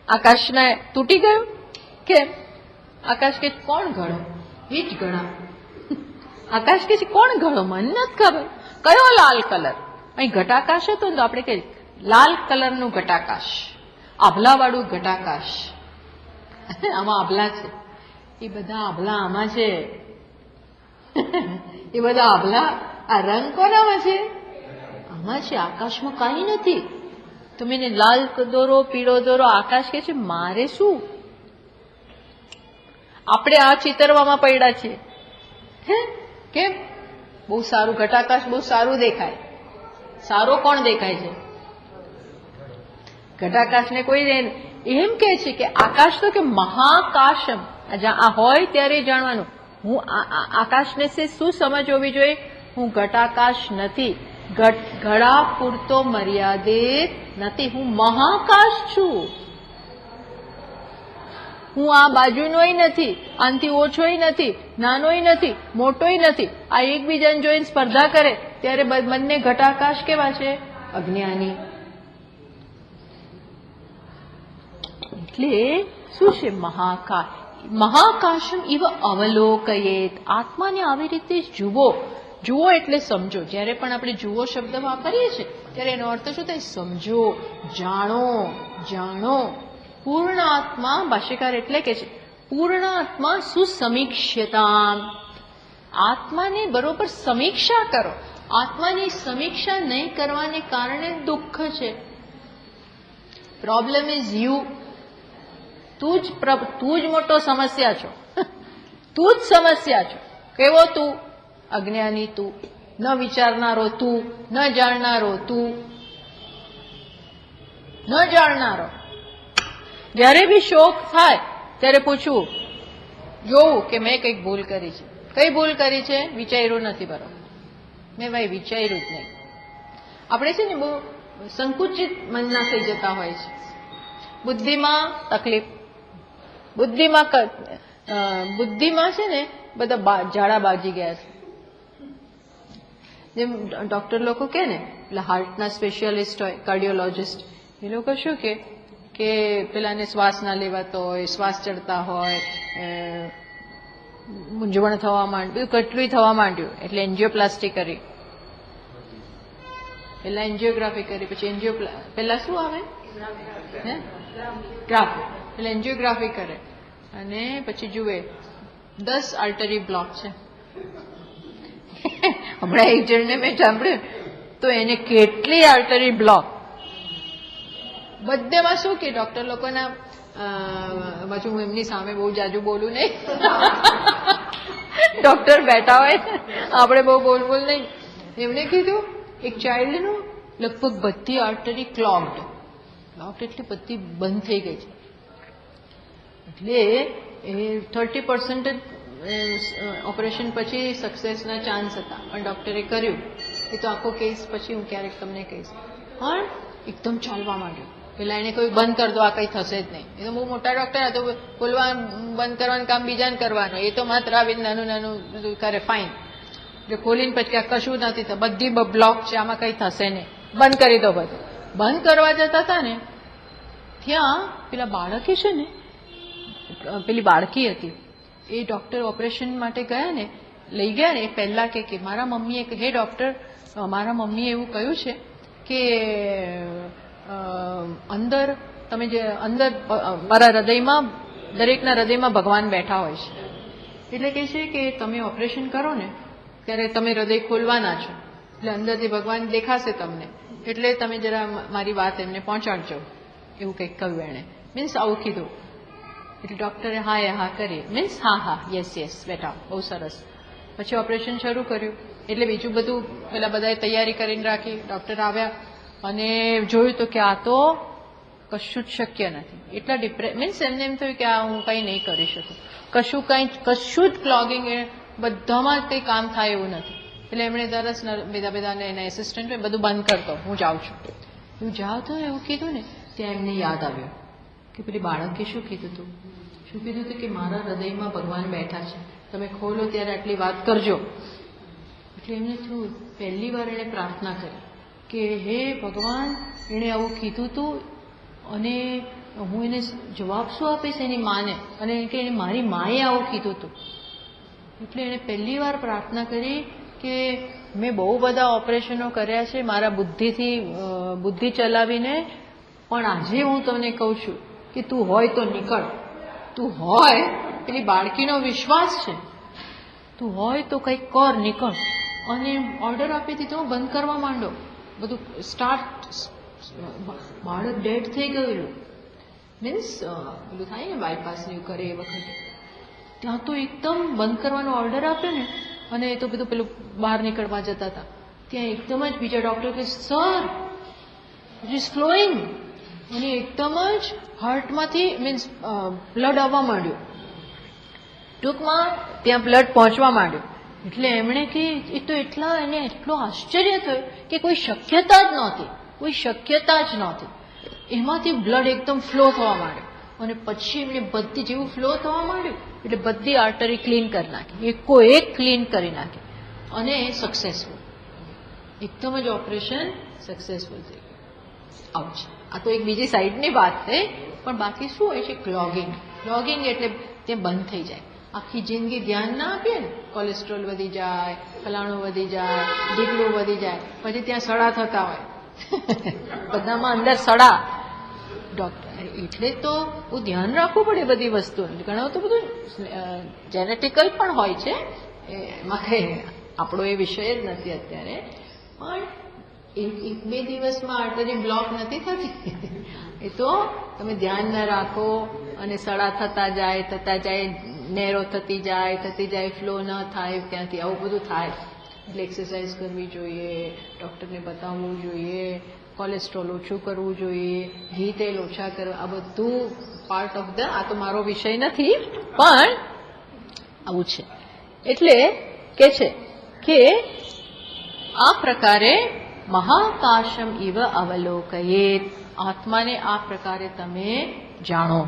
Speaker 1: આકાશને તૂટી ગયું કેમ? આકાશ કે કોણ ઘડો? એ જ ઘડા. આકાશ કે છે કોણ ઘડો? મને નથી ખબર. કયો લાલ કલર? અહીં ઘટાકાશ હતો ને તો આપણે કહીએ લાલ કલરનું ઘટાકાશ, આભલાવાળું ઘટાકાશ. આમાં આભલા છે, એ બધા આભલા આમાં છે. એ બધા આભલા, આ રંગ કોનામાં છે? આમાં છે. આકાશમાં કઈ નથી. તમે એને લાલ દોરો, પીળો દોરો, આકાશ કે છે મારે શું? આપણે આ ચિતરવામાં પડ્યા છીએ. કેમ? બહુ સારું ઘટાકાશ, બહુ સારું દેખાય. સારો કોણ દેખાય છે? ઘટાકાશને કોઈ એમ કે છે કે આકાશ તો કે મહાકાશમ. આ હોય ત્યારે જાણવાનું. હું આકાશને શું સમજ હોવી જોઈએ? હું ઘટાકાશ નથી, ઘડા પૂરતો મર્યાદિત નથી. હું મહાકાશ છું. હું આ બાજુનોય નથી, આનથી ઓછોય નથી, નાનોય નથી, મોટોય નથી. આ એકબીજાને જોઈને સ્પર્ધા કરે ત્યારે બંને ઘટાકાશ કેવા છે? અજ્ઞાની. એટલે શું છે? મહાકાશમ ઇવ અવલોકયેત. આત્માને આવી રીતે જુઓ. જુઓ એટલે સમજો. જ્યારે પણ આપણે જુઓ શબ્દ વાપરીએ છીએ ત્યારે એનો અર્થ શું થાય? સમજો, જાણો. પૂર્ણ આત્મા, ભાષ્યકાર એટલે કે છે પૂર્ણ આત્મા સુસમીક્ષ્યતા. આત્માને બરોબર સમીક્ષા કરો. આત્માની સમીક્ષા નહીં કરવાને કારણે દુઃખ છે. Problem is you. તું જ મોટો સમસ્યા છો. તું જ સમસ્યા છો. કેવો તું? અજ્ઞાની તું, ન વિચારનારો તું, ન જાણનારો તું, ન જાણનારો. જ્યારે બી શોક થાય ત્યારે પૂછવું, જોવું કે મેં કંઈક ભૂલ કરી છે. કઈ ભૂલ કરી છે? વિચાર્યું નથી બરોબર. મેં ભાઈ વિચાર્યું જ નહીં. આપણે છે ને બહુ સંકુચિત મનના થઈ જતા હોય છે. બુદ્ધિમાં તકલીફ. બુદ્ધિમાં છે ને બધા ઝાડા બાજી ગયા છે. જેમ ડોક્ટર લોકો કે ને, પેલા હાર્ટના સ્પેશિયાલિસ્ટ હોય, કાર્ડિયોલોજિસ્ટ, એ લોકો શું કે પેલાને શ્વાસ ના લેવાતો હોય, શ્વાસ ચડતા હોય, મૂંઝવણ થવા માંડ્યું, કેટલું થવા માંડ્યું, એટલે એન્જિયોપ્લાસ્ટી કરી. પેલા એન્જિયોગ્રાફી કરી, પછી પેલા શું આવે? ગ્રાફી. એટલે એન્જિયોગ્રાફી કરે અને પછી જુએ 10 આર્ટરી બ્લોક છે. હમણાં એક જણને મેં સાંભળ્યું તો એને કેટલી આર્ટરી બ્લોક. બધેમાં શું કે ડોક્ટર લોકોના બાજુ હું એમની સામે બહુ જાજુ બોલું નહીં. ડોક્ટર બેઠા હોય, આપણે બહુ બોલ નહીં. એમને કીધું એક ચાઇલ્ડનું લગભગ બધી આર્ટરી ક્લોગ્ડ એટલે બધી બંધ થઈ ગઈ છે. એટલે એ 30% ઓપરેશન પછી સક્સેસના ચાન્સ હતા, પણ ડોક્ટરે કર્યું. એ તો આખો કેસ પછી હું ક્યારેક તમને કહીશ. પણ એકદમ ચાલવા માંડ્યું. પેલા એને કોઈ બંધ કરી દો, આ કંઈ થશે જ નહીં. એ તો બહુ મોટા ડોક્ટર હતા, ખોલવા બંધ કરવાનું કામ બીજાને કરવાનું. એ તો માત્ર આવીને નાનું નાનું બધું કરે, ફાઇન. એટલે ખોલીને પછી કશું નથી થતું, બધી બ્લોક છે, આમાં કંઈ થશે નહીં, બંધ કરી દો બધું. બંધ કરવા જતા હતા ને ત્યાં પેલા બાળકે છે ને, પેલી બાળકી હતી, એ ડોક્ટર ઓપરેશન માટે ગયા ને, લઈ ગયા ને, એ પહેલા કે મારા મમ્મીએ, હે ડોક્ટર, મારા મમ્મીએ એવું કહ્યું છે કે અંદર તમે જે અંદર મારા હૃદયમાં, દરેકના હૃદયમાં ભગવાન બેઠા હોય છે. એટલે કે છે કે તમે ઓપરેશન કરો ને ત્યારે તમે હૃદય ખોલવાના છો, એટલે અંદરથી ભગવાન દેખાશે તમને, એટલે તમે જરા મારી વાત એમને પહોંચાડજો, એવું કંઈક કહ્યું એણે. મીન્સ આવું કીધું. એટલે ડોક્ટરે હા કરી, મીન્સ હા યસ બેટા, બહુ સરસ. પછી ઓપરેશન શરૂ કર્યું. એટલે બીજું બધું પેલા બધાએ તૈયારી કરીને રાખી. ડોક્ટર આવ્યા અને જોયું તો કે આ તો કશું જ શક્ય નથી. એટલા મીન્સ એમને એમ થયું કે આ હું કંઈ નહીં કરી શકું, કશું જ ક્લોગિંગ બધામાં જ કંઈ કામ થાય એવું નથી. એટલે એમણે તરસ બધાને એના એસિસ્ટન્ટ બધું બંધ કરતો, હું જાઉં છું. હું જાઉં તો એવું કીધું ને, ત્યાં એમને યાદ આવ્યું કે પેલી બાળકે શું કીધું હતું કે મારા હૃદયમાં ભગવાન બેઠા છે, તમે ખોલો ત્યારે આટલી વાત કરજો. એટલે એમને થયું, પહેલી વાર એણે પ્રાર્થના કરી કે હે ભગવાન, એણે આવું કીધું હતું અને હું એને જવાબ શું આપીશ એની માને, અને કે એને મારી માએ આવું કીધું હતું. એટલે એણે પહેલી વાર પ્રાર્થના કરી કે મેં બહુ બધા ઓપરેશનો કર્યા છે મારા બુદ્ધિ ચલાવીને, પણ આજે હું તમને કહું છું કે તું હોય તો નીકળ, તું હોય, પેલી બાળકીનો વિશ્વાસ છે, તું હોય તો કંઈક કર, નીકળ. અને ઓર્ડર આપી દીધો, બંધ કરવા માંડો બધું, સ્ટાર્ટ. બાળક ડેડ થઈ ગયેલું, મીન્સ પેલું થાય ને બાયપાસને કરે એ વખતે, ત્યાં તો એકદમ બંધ કરવાનો ઓર્ડર આપ્યો ને, અને એ તો બધું પેલું બહાર નીકળવા જતા હતા, ત્યાં એકદમ જ બીજા ડોક્ટર કે સર ઇટ ઇઝ ફ્લોઈંગ, અને એકદમ જ હાર્ટમાંથી મીન્સ બ્લડ આવવા માંડ્યું, ટૂંકમાં ત્યાં બ્લડ પહોંચવા માંડ્યું. એટલે એમણે કે એ તો એને એટલો આશ્ચર્ય થયો કે કોઈ શક્યતા જ નહોતી. એમાંથી બ્લડ એકદમ ફ્લો થવા માંડ્યો, અને પછી એમને બધી જેવું ફ્લો થવા માંડ્યું એટલે બધી આર્ટરી ક્લીન કરી નાખી, એક ક્લીન કરી નાખી, અને સક્સેસફુલ, એકદમ જ ઓપરેશન સક્સેસફુલ થઈ ગયું. આવું છે. આ તો એક બીજી સાઈડની વાત થઈ, પણ બાકી શું હોય છે, ક્લોગિંગ એટલે તે બંધ થઈ જાય. આખી જિંદગી ધ્યાન ના આપીએ ને, કોલેસ્ટ્રોલ વધી જાય, ફલાણું વધી જાય, ઢીકલું વધી જાય, પછી ત્યાં સડા થતા હોય બધામાં અંદર સડા. ડોક્ટર એટલે તો બહુ ધ્યાન રાખવું પડે બધી વસ્તુ. ઘણું તો બધું જેનેટિકલ પણ હોય છે, એમાં કઈ આપણો એ વિષય જ નથી અત્યારે. પણ એક બે દિવસમાં આર્ટરી બ્લોક નથી થતી, એ તો તમે ધ્યાન ના રાખો અને સડા થતા જાય, નેરો થતી જાય, ફ્લો ન થાય, ત્યાંથી આવું બધું થાય. એટલે એક્સરસાઇઝ કરવી જોઈએ, ડૉક્ટરને બતાવવું જોઈએ, કોલેસ્ટ્રોલ ઓછું કરવું જોઈએ, ઘી તેલ ઓછા કરવા, આ બધું પાર્ટ ઓફ આ તો મારો વિષય નથી, પણ આવું છે. એટલે કે છે કે આ પ્રકારે મહાકાશમ ઇવ અવલોકયેત, આત્માને આ પ્રકારે તમે જાણો.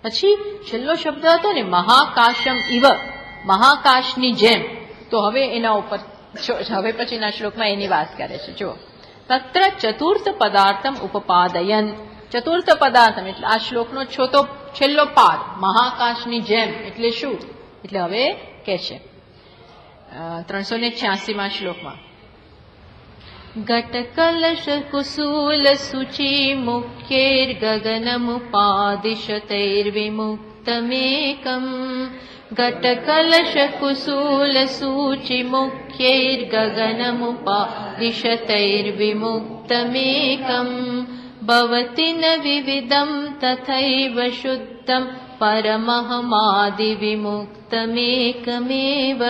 Speaker 1: પછી છેલ્લો શબ્દ હતો ને મહાકાશમ ઇવ, મહાકાશની જેમ. તો હવે એના ઉપર હવે પછીના શ્લોકમાં એની વાત કરે છે. જો તત્ર ચતુર્થ પદાર્થમ ઉપપાદયન, ચતુર્થ પદાર્થમ એટલે આ શ્લોકનો છેલ્લો પાદ, મહાકાશની જેમ એટલે શું? એટલે હવે કે છે 386માં શ્લોકમાં, ઘટકલશ કુસૂલ સુચિ મુખ્યૈર ગગનમુપાદિશતૈર્વિમુક્તમેકમ, ઘટકલશ કુસૂલ સૂચિ મુખ્યૈર ગગનમુપાદિશતૈર્વિમુક્તમેકમ, ભવતિ ન વિવિધમ તથૈવ શુદ્ધમ પરમહમાદિવિમુક્તમેકમેવ,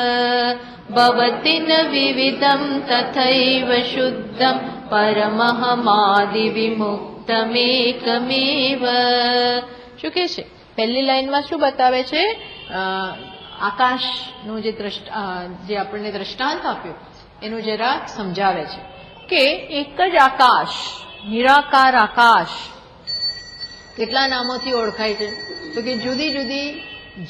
Speaker 1: ભવતિ ન વિવિધમ તથૈવ શુદ્ધમ પરમહમાદિવિમુક્તમેકમેવ. શું કે છે? પહેલી લાઈનમાં શું બતાવે છે? આકાશનું જે આપણને દ્રષ્ટાંત આપ્યું એનું જરા સમજાવે છે કે એક જ આકાશ, નિરાકાર આકાશ, કેટલા નામોથી ઓળખાય છે? તો કે જુદી જુદી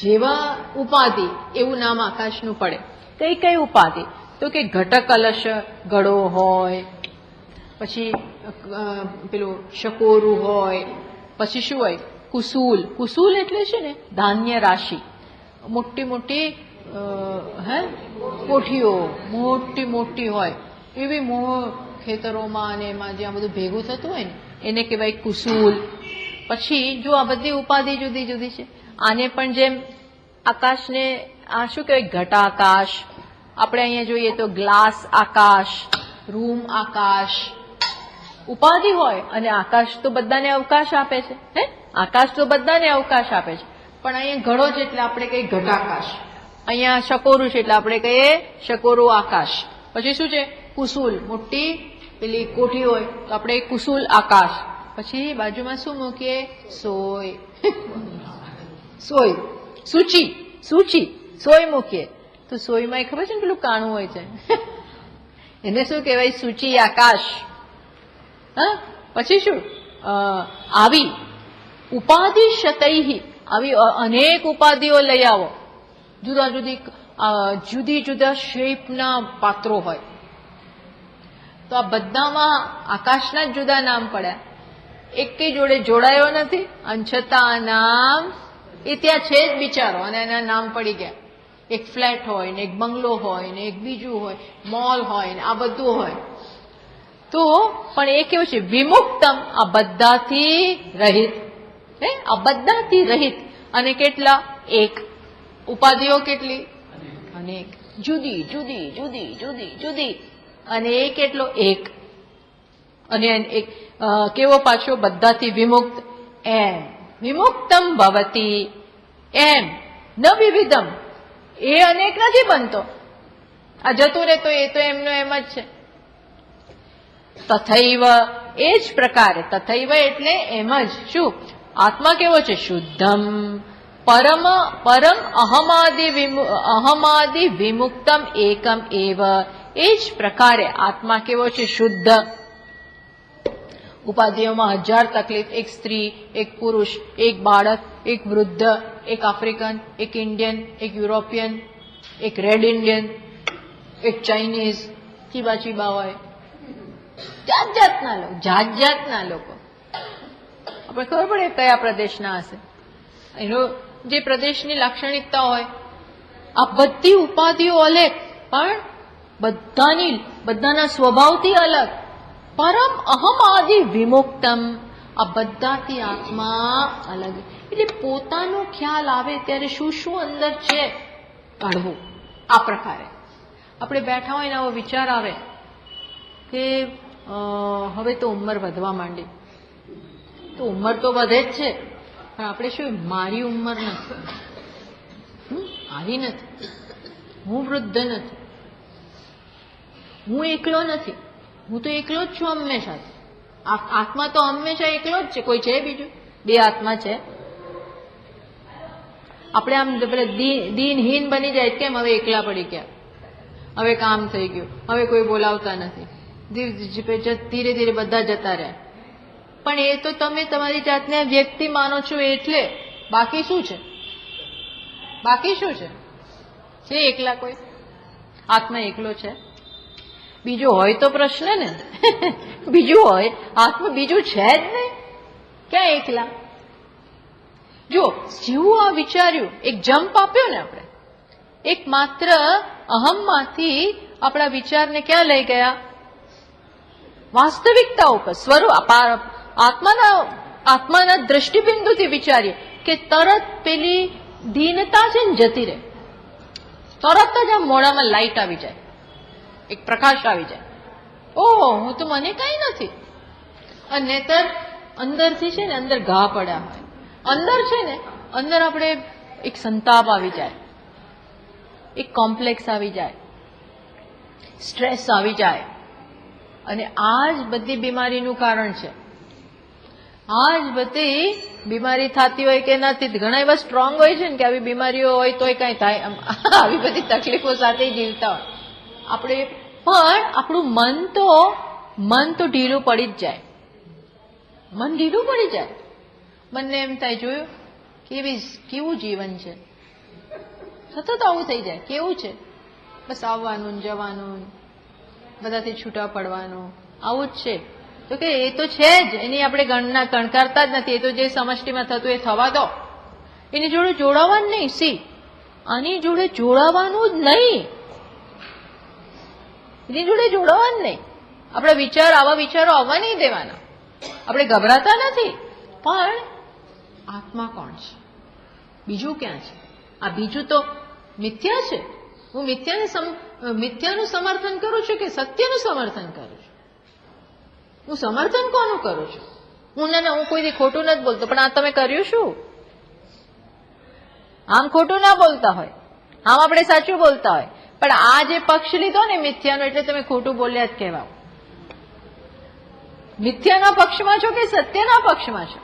Speaker 1: જેવા ઉપાધિ એવું નામ આકાશનું પડે. કઈ કઈ ઉપાધિ? તો કે ઘટ કલશ ગળો હોય, પછી પેલું શકોરું હોય, પછી શું હોય? કુસુલ. કુસુલ એટલે છે ને ધાન્ય રાશિ, મોટી મોટી કોઠીઓ મોટી મોટી હોય એવી ખેતરોમાં અને એમાં જ્યાં બધું ભેગું થતું હોય ને એને કહેવાય કુસુલ. પછી જો આ બધી ઉપાધિ જુદી જુદી છે, આને પણ જેમ આકાશને આ શું કહેવાય? ઘટાકાશ. આપણે અહીંયા જોઈએ તો ગ્લાસ આકાશ, રૂમ આકાશ. ઉપાધિ હોય અને આકાશ તો બધાને અવકાશ આપે છે. આકાશ તો બધાને અવકાશ આપે છે, પણ અહીંયા ઘડો છે એટલે આપણે કહીએ ઘટાકાશ. અહીંયા શકોરું છે એટલે આપણે કહીએ શકોરું આકાશ. પછી શું છે? કુસુલ, મોટી પેલી કોઠી હોય તો આપણે કુસુલ આકાશ. પછી બાજુમાં શું મૂકીએ? સોય. સોય. સૂચિ. સૂચિ સોય મૂકીએ તો સોયમાં એ ખબર છે ને પેલું કાણું હોય છે એને શું કહેવાય? સૂચિ આકાશ. પછી શું? આવી ઉપાધિ શતૈહી, આવી અનેક ઉપાધિઓ લઈ આવો. જુદા જુદી જુદા શેપના પાત્રો હોય તો આ બધામાં આકાશના જ જુદા નામ પડ્યા, એકે જોડે જોડાયો નથી અને છતાં નામ એ ત્યાં છે જ બિચારો અને એના નામ પડી ગયા. એક ફ્લેટ હોય ને એક બંગલો હોય ને એક બીજું હોય, મોલ હોય ને આ બધું હોય. તો પણ એ કેવું છે? વિમુક્તમ, આ બધાથી રહિત. આ બધાથી રહિત. અને કેટલા? એક. ઉપાધિઓ કેટલી? અનેક. જુદી જુદી જુદી જુદી જુદી. અને એ કેટલો? એક. અને એક કેવો પાછો? બધાથી વિમુક્ત. એમ વિમુક્તમ ભવતી. એમ ન વિવિધમ, એ અનેક નથી બનતો. આ જતું રહેતો એ તો એમનો એમ જ છે. તથૈવ, એ જ પ્રકારે. તથૈવ એટલે એમ જ. શું? આત્મા કેવો છે? શુદ્ધમ પરમ પરમ અહમાદિ વિમુક્તમ એકમ એવ. એ જ પ્રકારે આત્મા કેવો છે? શુદ્ધ. ઉપાધિઓમાં 1000 તકલીફ, એક સ્ત્રી, એક પુરુષ, એક બાળક, એક વૃદ્ધ, એક આફ્રિકન, એક ઇન્ડિયન, એક યુરોપિયન, એક રેડ ઇન્ડિયન, એક ચાઇનીઝ, ચીબા ચીબા હોય, જાત જાતના લોકો. આપણે ખબર પડે કયા પ્રદેશના હશે, એનો જે પ્રદેશની લાક્ષણિકતા હોય. આ બધી ઉપાધિઓ અલગ, પણ બધાના સ્વભાવથી અલગ. પરમ અહમ આદિ વિમુક્તમ, આ બધાથી આત્મા અલગ. એટલે પોતાનો ખ્યાલ આવે ત્યારે શું શું અંદર છે કાઢવું. આ પ્રકારે આપણે બેઠા હોય ને આવો વિચાર આવે કે હવે તો ઉંમર વધવા માંડી, તો ઉંમર તો વધે જ છે, પણ આપણે શું મારી ઉંમર નથી, આવી નથી, હું વૃદ્ધ નથી, હું એકલો નથી, હું તો એકલો જ છું હંમેશા. આત્મા તો હંમેશા એકલો જ છે, કોઈ છે બીજું? બે આત્મા છે. આપણે આમ પેલા દિનહીન બની જાય, કેમ? હવે એકલા પડી ગયા, હવે કામ થઈ ગયું, હવે કોઈ બોલાવતા નથી, ધીરે ધીરે બધા જતા રહ્યા. પણ એ તો તમે તમારી જાતને વ્યક્તિ માનો છો એટલે. બાકી શું છે? બાકી શું છે? છે એકલા કોઈ? આત્મા એકલો છે? બીજું હોય તો પ્રશ્ન ને. બીજું હોય, આત્મા બીજું છે જ નહીં, ક્યાં એકલા? જો જેવું આ વિચાર્યું, એક જમ્પ આપ્યો ને આપણે, એક માત્ર અહમમાંથી આપણા વિચારને ક્યાં લઈ ગયા? વાસ્તવિકતા ઉપર, સ્વરૂપ આત્માના દ્રષ્ટિબિંદુથી વિચારીએ કે તરત પેલી દીનતા છે ને જતી રહે, તરત જ આ મોઢામાં લાઈટ આવી જાય, એક પ્રકાશ આવી જાય. ઓહો, હું તો મને કઈ નથી. અને નહીતર અંદરથી છે ને અંદર ઘા પડ્યા હોય, અંદર છે ને અંદર આપણે એક સંતાપ આવી જાય, એક કોમ્પ્લેક્સ આવી જાય, સ્ટ્રેસ આવી જાય. અને આ જ બધી બીમારીનું કારણ છે. આ જ બધી બીમારી થતી હોય કે નથી, ઘણા એવા સ્ટ્રોંગ હોય છે ને કે આવી બીમારીઓ હોય તોય કઈ થાય, આવી બધી તકલીફો સાથે જીવતા હોય આપણે. પણ આપણું મન તો ઢીલું પડી જ જાય. મન ઢીલું પડી જાય. મને એમ થાય, જોયું કેવું જીવન છે, સતત આવું થઈ જાય. કેવું છે, બસ આવવાનું જવાનું, બધાથી છૂટા પડવાનું, આવું જ છે. તો કે એ તો છે જ, એની આપણે ગણકારતા જ નથી. એ તો જે સમષ્ટિમાં થતું એ થવા દો, એની જોડે જોડાવાનું નહીં. આની જોડે જોડાવાનું જ નહીં, એની જોડે જોડાવાનું નહીં. આપણા આવા વિચારો આવવા નહીં દેવાના. આપણે ગભરાતા નથી, પણ આત્મા કોણ છે, બીજું ક્યાં છે? આ બીજું તો મિથ્યા છે. હું મિથ્યાનું સમર્થન કરું છું કે સત્યનું સમર્થન કરું છું? હું સમર્થન કોનું કરું છું? હું કોઈથી ખોટું નથી બોલતો, પણ આ તમે કર્યું શું? આમ ખોટું ના બોલતા હોય, આમ આપણે સાચું બોલતા હોય, પણ આ જે પક્ષ લીધો ને મિથ્યાનો, એટલે તમે ખોટું બોલ્યા જ કહેવાય. મિથ્યાના પક્ષમાં છો કે સત્યના પક્ષમાં છો?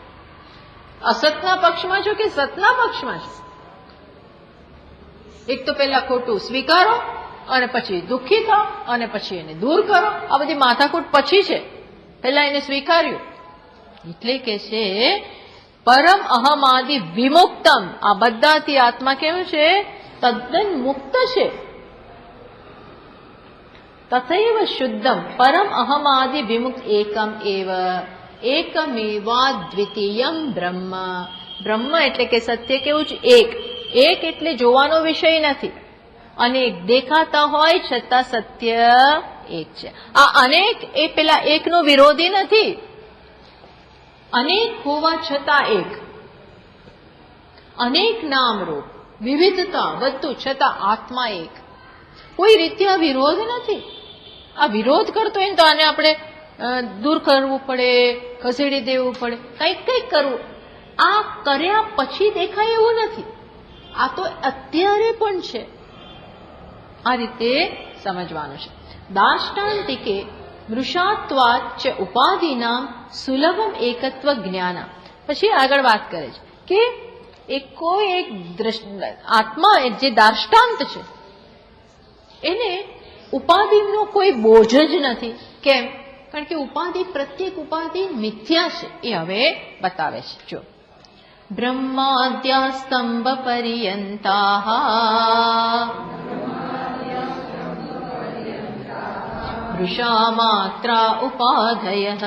Speaker 1: અસતના પક્ષમાં છો કે સતના પક્ષમાં છો? એક તો પેલા ખોટું સ્વીકારો, અને પછી દુઃખી થાઓ, અને પછી એને દૂર કરો. આ બધી માથાકૂટ પછી છે, પેલા એને સ્વીકાર્યું. એટલે કે છે પરમ અહમાદિ વિમુક્તમ. આ બધાથી આત્મા કેવું છે? તદ્દન મુક્ત છે. તથૈવ શુદ્ધમ પરમ અહમાદિ વિમુક્ત એકમ એવ એકમેવા દ્વિતીયમ બ્રહ્મ. બ્રહ્મ એટલે કે સત્ય કેવું છે? એક એટલે જોવાનો વિષય નથી, અનેક દેખાતા હોય છતાં સત્ય એક છે. આ અનેક એ પેલા એકનો વિરોધી નથી. અનેક હોવા છતાં એક, અનેક નામ રૂપ, વિવિધતા બધું છતાં આત્મા એક. કોઈ રીતે આ વિરોધ નથી. આ વિરોધ કરતો હોય તો આને આપણે દૂર કરવું પડે, ખસેડી દેવું પડે, કંઈક કરવું. આ કર્યા પછી દેખાય એવું નથી, આ તો અત્યારે પણ છે. આ રીતે સમજવાનું છે. દાષ્ટાંતિકે મૃષાત્વાચ ઉપાધિનામ સુલભમ એકત્વ જ્ઞાન. પછી આગળ વાત કરે છે કે કોઈ એક આત્મા જે દાષ્ટાંત છે એને ઉપાધિનો કોઈ બોજ જ નથી. કેમ? કારણ કે ઉપાધિ, પ્રત્યેક ઉપાધિ મિથ્યા છે. એ હવે બતાવે છે. જો બ્રહ્માદ્યા સ્તંભ પર્યંતાઃ વૃષા માત્રા ઉપાધયઃ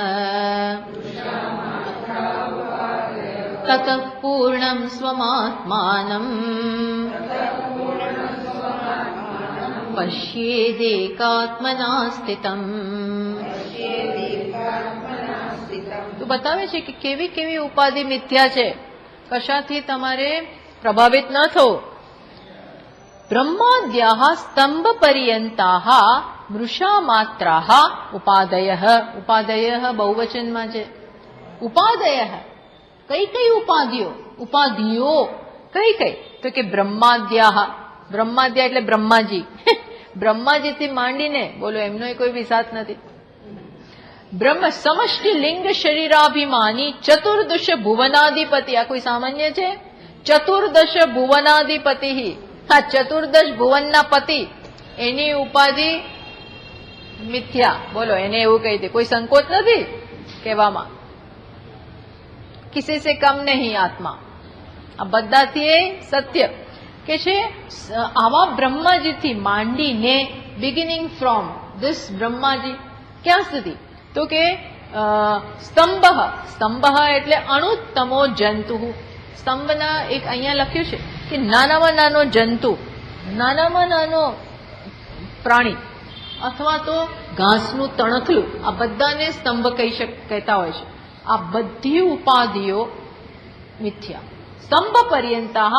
Speaker 1: તતઃ પૂર્ણં સ્વમાત્માનં પશ્યેદેકાત્મના સ્થિતમ. તો બતાવે છે કે કેવી કેવી ઉપાધિ મિથ્યા છે, કશાથી તમારે પ્રભાવિત ન થવું. બ્રહ્માદ્યાઃ સ્તંભ પર્યંતાઃ મૃષા માત્રાઃ ઉપાદયઃ. ઉપાદયઃ બહુવચનમાં છે. ઉપાદયઃ કઈ કઈ ઉપાધિઓ? ઉપાધિઓ કઈ કઈ? તો કે બ્રહ્માદ્યાઃ. બ્રહ્માદ્યા એટલે બ્રહ્માજી. બ્રહ્માજીથી માંડીને બોલો એમનો કોઈ વિસાત નથી. બ્રહ્મ સમષ્ટિ લિંગ શરીરાભિમાની ચતુર્દશ ભુવનાધિપતિ. આ કોઈ સામાન્ય છે? ચતુર્દશ ભુવનાધિપતિ. હા, ચતુર્દશ ભુવનના પતિ, એની ઉપાધિ મિથ્યા. બોલો, એને એવું કહી દે, કોઈ સંકોચ નથી કહેવામાં. કિસી સે કમ નહીં આત્મા. આ બધાથી સત્ય કે છે. આવા બ્રહ્માજીથી માંડીને બિગિનિંગ ફ્રોમ ધીસ બ્રહ્માજી ક્યાં સુધી? તો કે સ્તંભ. સ્તંભ એટલે અણુત્તમો જંતુ. સ્તંભના એક અહીંયા લખ્યું છે કે નાનામાં નાનો જંતુ, નાનામાં નાનો પ્રાણી અથવા તો ઘાસનું તણખલું, આ બધાને સ્તંભ કહેતા હોય છે. આ બધી ઉપાધિઓ મિથ્યા. સ્તંભ પર્યંતાઃ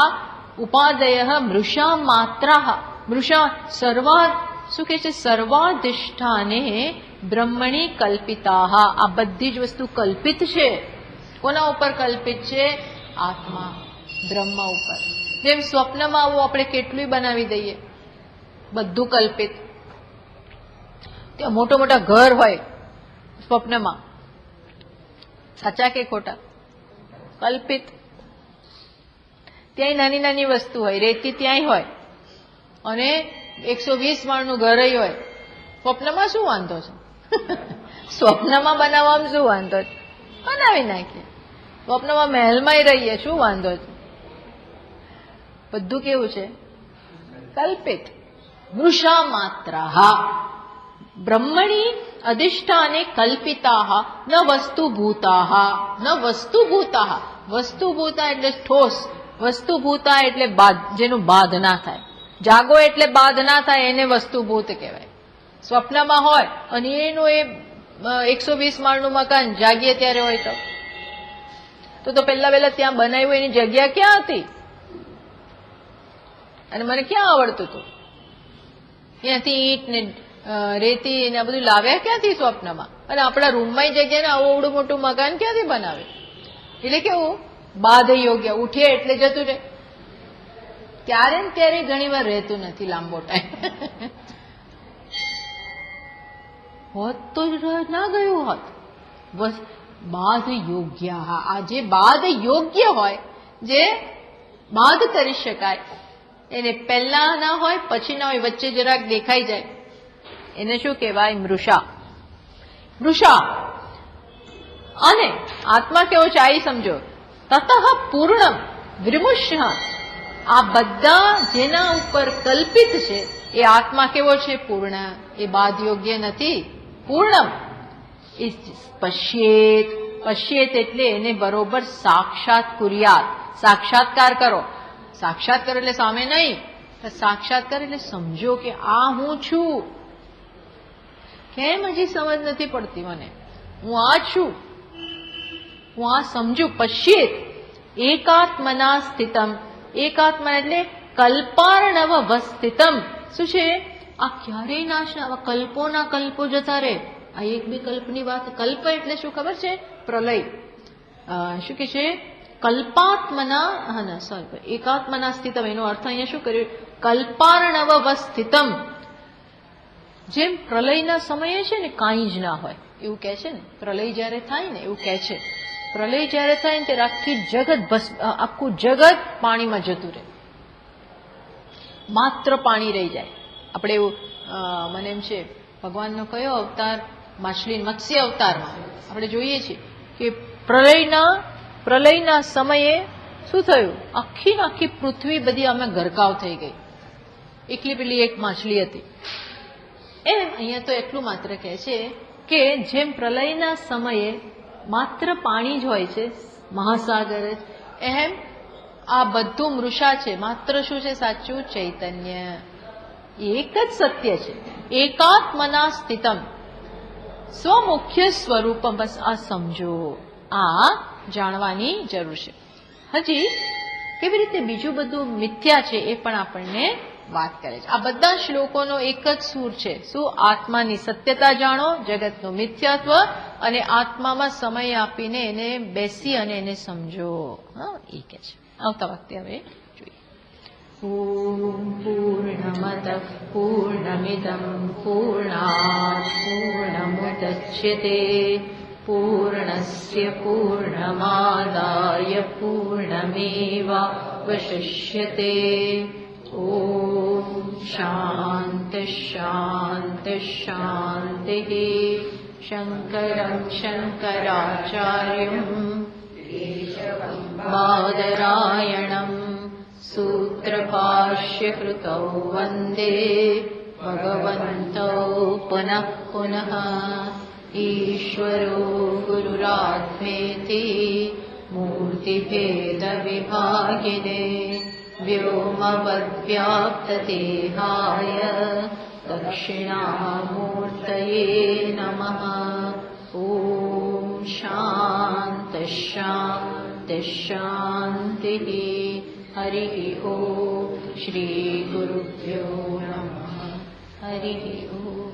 Speaker 1: ઉપાદયઃ મૃષા માત્રાઃ. મૃષા સર્વા શું કે છે? સર્વાધિષ્ઠાને બ્રહ્મણી કલ્પિતાઃ. આ બધી જ વસ્તુ કલ્પિત છે. કોના ઉપર કલ્પિત છે? આત્મા, બ્રહ્મ ઉપર. જેમ સ્વપ્નમાં આવું આપણે કેટલું બનાવી દઈએ, બધું કલ્પિત. ત્યાં મોટા મોટા ઘર હોય સ્વપ્નમાં, સાચા કે ખોટા? કલ્પિત. ત્યાંય નાની નાની વસ્તુ હોય, રેતી ત્યાંય હોય, અને 120 માળનું ઘર હોય. સ્વપ્નમાં શું વાંધો છે? સ્વપ્નમાં બનાવવામાં શું વાંધો છે? બનાવી નાખીએ. સ્વપ્નમાં મહેલમાંય રહીએ, શું વાંધો છે? બધું કેવું છે? કલ્પિત. મૃષા માત્રા બ્રહ્મણી અધિષ્ઠાને કલ્પિતા ન વસ્તુભૂતા ન વસ્તુભૂતા. વસ્તુભૂતા એટલે ઠોસ, વસ્તુભૂતા એટલે જેનું બાધ ના થાય. જાગો એટલે બાધ ના થાય એને વસ્તુભૂત કહેવાય. સ્વપ્નમાં હોય અને એનું એ 120 માળનું મકાન જાગીએ ત્યારે હોય તો પહેલા ત્યાં બનાવ્યું એની જગ્યા ક્યાં હતી અને મને ક્યાં આવડતું હતું? ત્યાંથી ઈંટ ને રેતી ને આ બધું લાવ્યા ક્યાંથી સ્વપ્નમાં? અને આપણા રૂમમાં જગ્યા ને આવું આવડું મોટું મકાન ક્યાંથી બનાવે? એટલે કેવું બાધ યોગ્ય, ઉઠીએ એટલે જતું રહે. ત્યારે ને ત્યારે ઘણી વાર રહેતું નથી લાંબો ટાઈમ. હોત તો ના ગયું હોત. બસ બાધ યોગ્ય. આ જે બાધ યોગ્ય હોય, જે બાધ કરી શકાય, એને પહેલા ના હોય પછી ના હોય, વચ્ચે જરાક દેખાઈ જાય, એને શું કહેવાય? મૃષા. મૃષા. અને આત્મા કેવો છે આ સમજો. તતઃ પૂર્ણમ વિમુષ. આ બધા જેના ઉપર કલ્પિત છે એ આત્મા કેવો છે? પૂર્ણ. એ બાધ યોગ્ય નથી. પૂર્ણમ પશ્યેત. પશ્યેત એટલે એને બરોબર સાક્ષાત કુર્યાત. સાક્ષાત્કાર કરો. સાક્ષાત્કાર એટલે સામે નહીં, સાક્ષાત્કાર એટલે સમજો કે આ હું છું. કેમ હજી સમજ નથી પડતી મને? હું આ છું, હું આ સમજુ. પશ્યેત એકાત્મના સ્થિતમ. એકાત્મા એટલે કલ્પાર્ણવ વસ્થિતમ. શું છે? આ ક્યારેય નાશ ના, કલ્પોના કલ્પો જતા રહે. આ એક બે કલ્પની વાત. કલ્પ એટલે શું ખબર છે? પ્રલય. શું કે છે? કલ્પાત્મના, સોરી, એકાત્મના સ્થિતમ. એનો અર્થ અહીંયા શું કર્યું? કલ્પાર્ણવ વસ્થિતમ. જેમ પ્રલયના સમયે છે ને કાંઈ જ ના હોય એવું કહે છે ને. પ્રલય જયારે થાય ને એવું કહે છે. પ્રલય જયારે થાય ને ત્યારે આખું જગત પાણીમાં જતું રહે, માત્ર પાણી રહી જાય. આપણે એવું મને એમ છે, ભગવાનનો કયો અવતાર? માછલી મત્સ્ય અવતારમાં આપણે જોઈએ છીએ કે પ્રલયના સમયે શું થયું? આખી પૃથ્વી બધી અમે ગરકાવ થઈ ગઈ. એકલી પેલી એક માછલી હતી. એમ અહીંયા તો એટલું માત્ર કહે છે કે જેમ પ્રલયના સમયે માત્ર પાણી જ હોય છે, મહાસાગર જ, એમ આ બધું મૃષા છે. માત્ર શું છે? સાચું ચૈતન્ય. એક જ સત્ય છે. એકાત્મના સ્થિતમ સ્વમુખ્ય સ્વરૂપમ. બસ આ સમજો, આ જાણવાની જરૂર છે. હજી કેવી રીતે બીજું બધું મિથ્યા છે એ પણ આપણને વાત કરે છે. આ બધા શ્લોકોનો એક જ સૂર છે. શું? આત્માની સત્યતા જાણો, જગતનું મિથ્યાત્વ, અને આત્મામાં સમય આપીને એને બેસી અને એને સમજો. હા, એ કે છે. આવતા વખતે હવે જોઈએ. ઓમ પૂર્ણમદ પૂર્ણમિદં પૂર્ણાત પૂર્ણમુદચ્યતે પૂર્ણસ્ય પૂર્ણમાદાય પૂર્ણમેવાવશિષ્યતે. ઓમ શાંતિ શાંતિ શાંતિ. શંકરં શંકરાચાર્યં બાદરાયણં સૂત્રભાષ્યકૃતૌ વંદે ભગવन्तौ પુનઃ પુનઃ. ઈશ્વરો ગુરુરાત્મેતિ મૂર્તિભેદવિભાગિને વ્યોમવદ્વ્યાપ્તદેહાય દક્ષિણામૂર્તયે નમઃ. ઓમ શાંતિ શાંતિ શાંતિ. હરિ ઓમ. શ્રી ગુરુભ્યો નમઃ. હરિ ઓમ.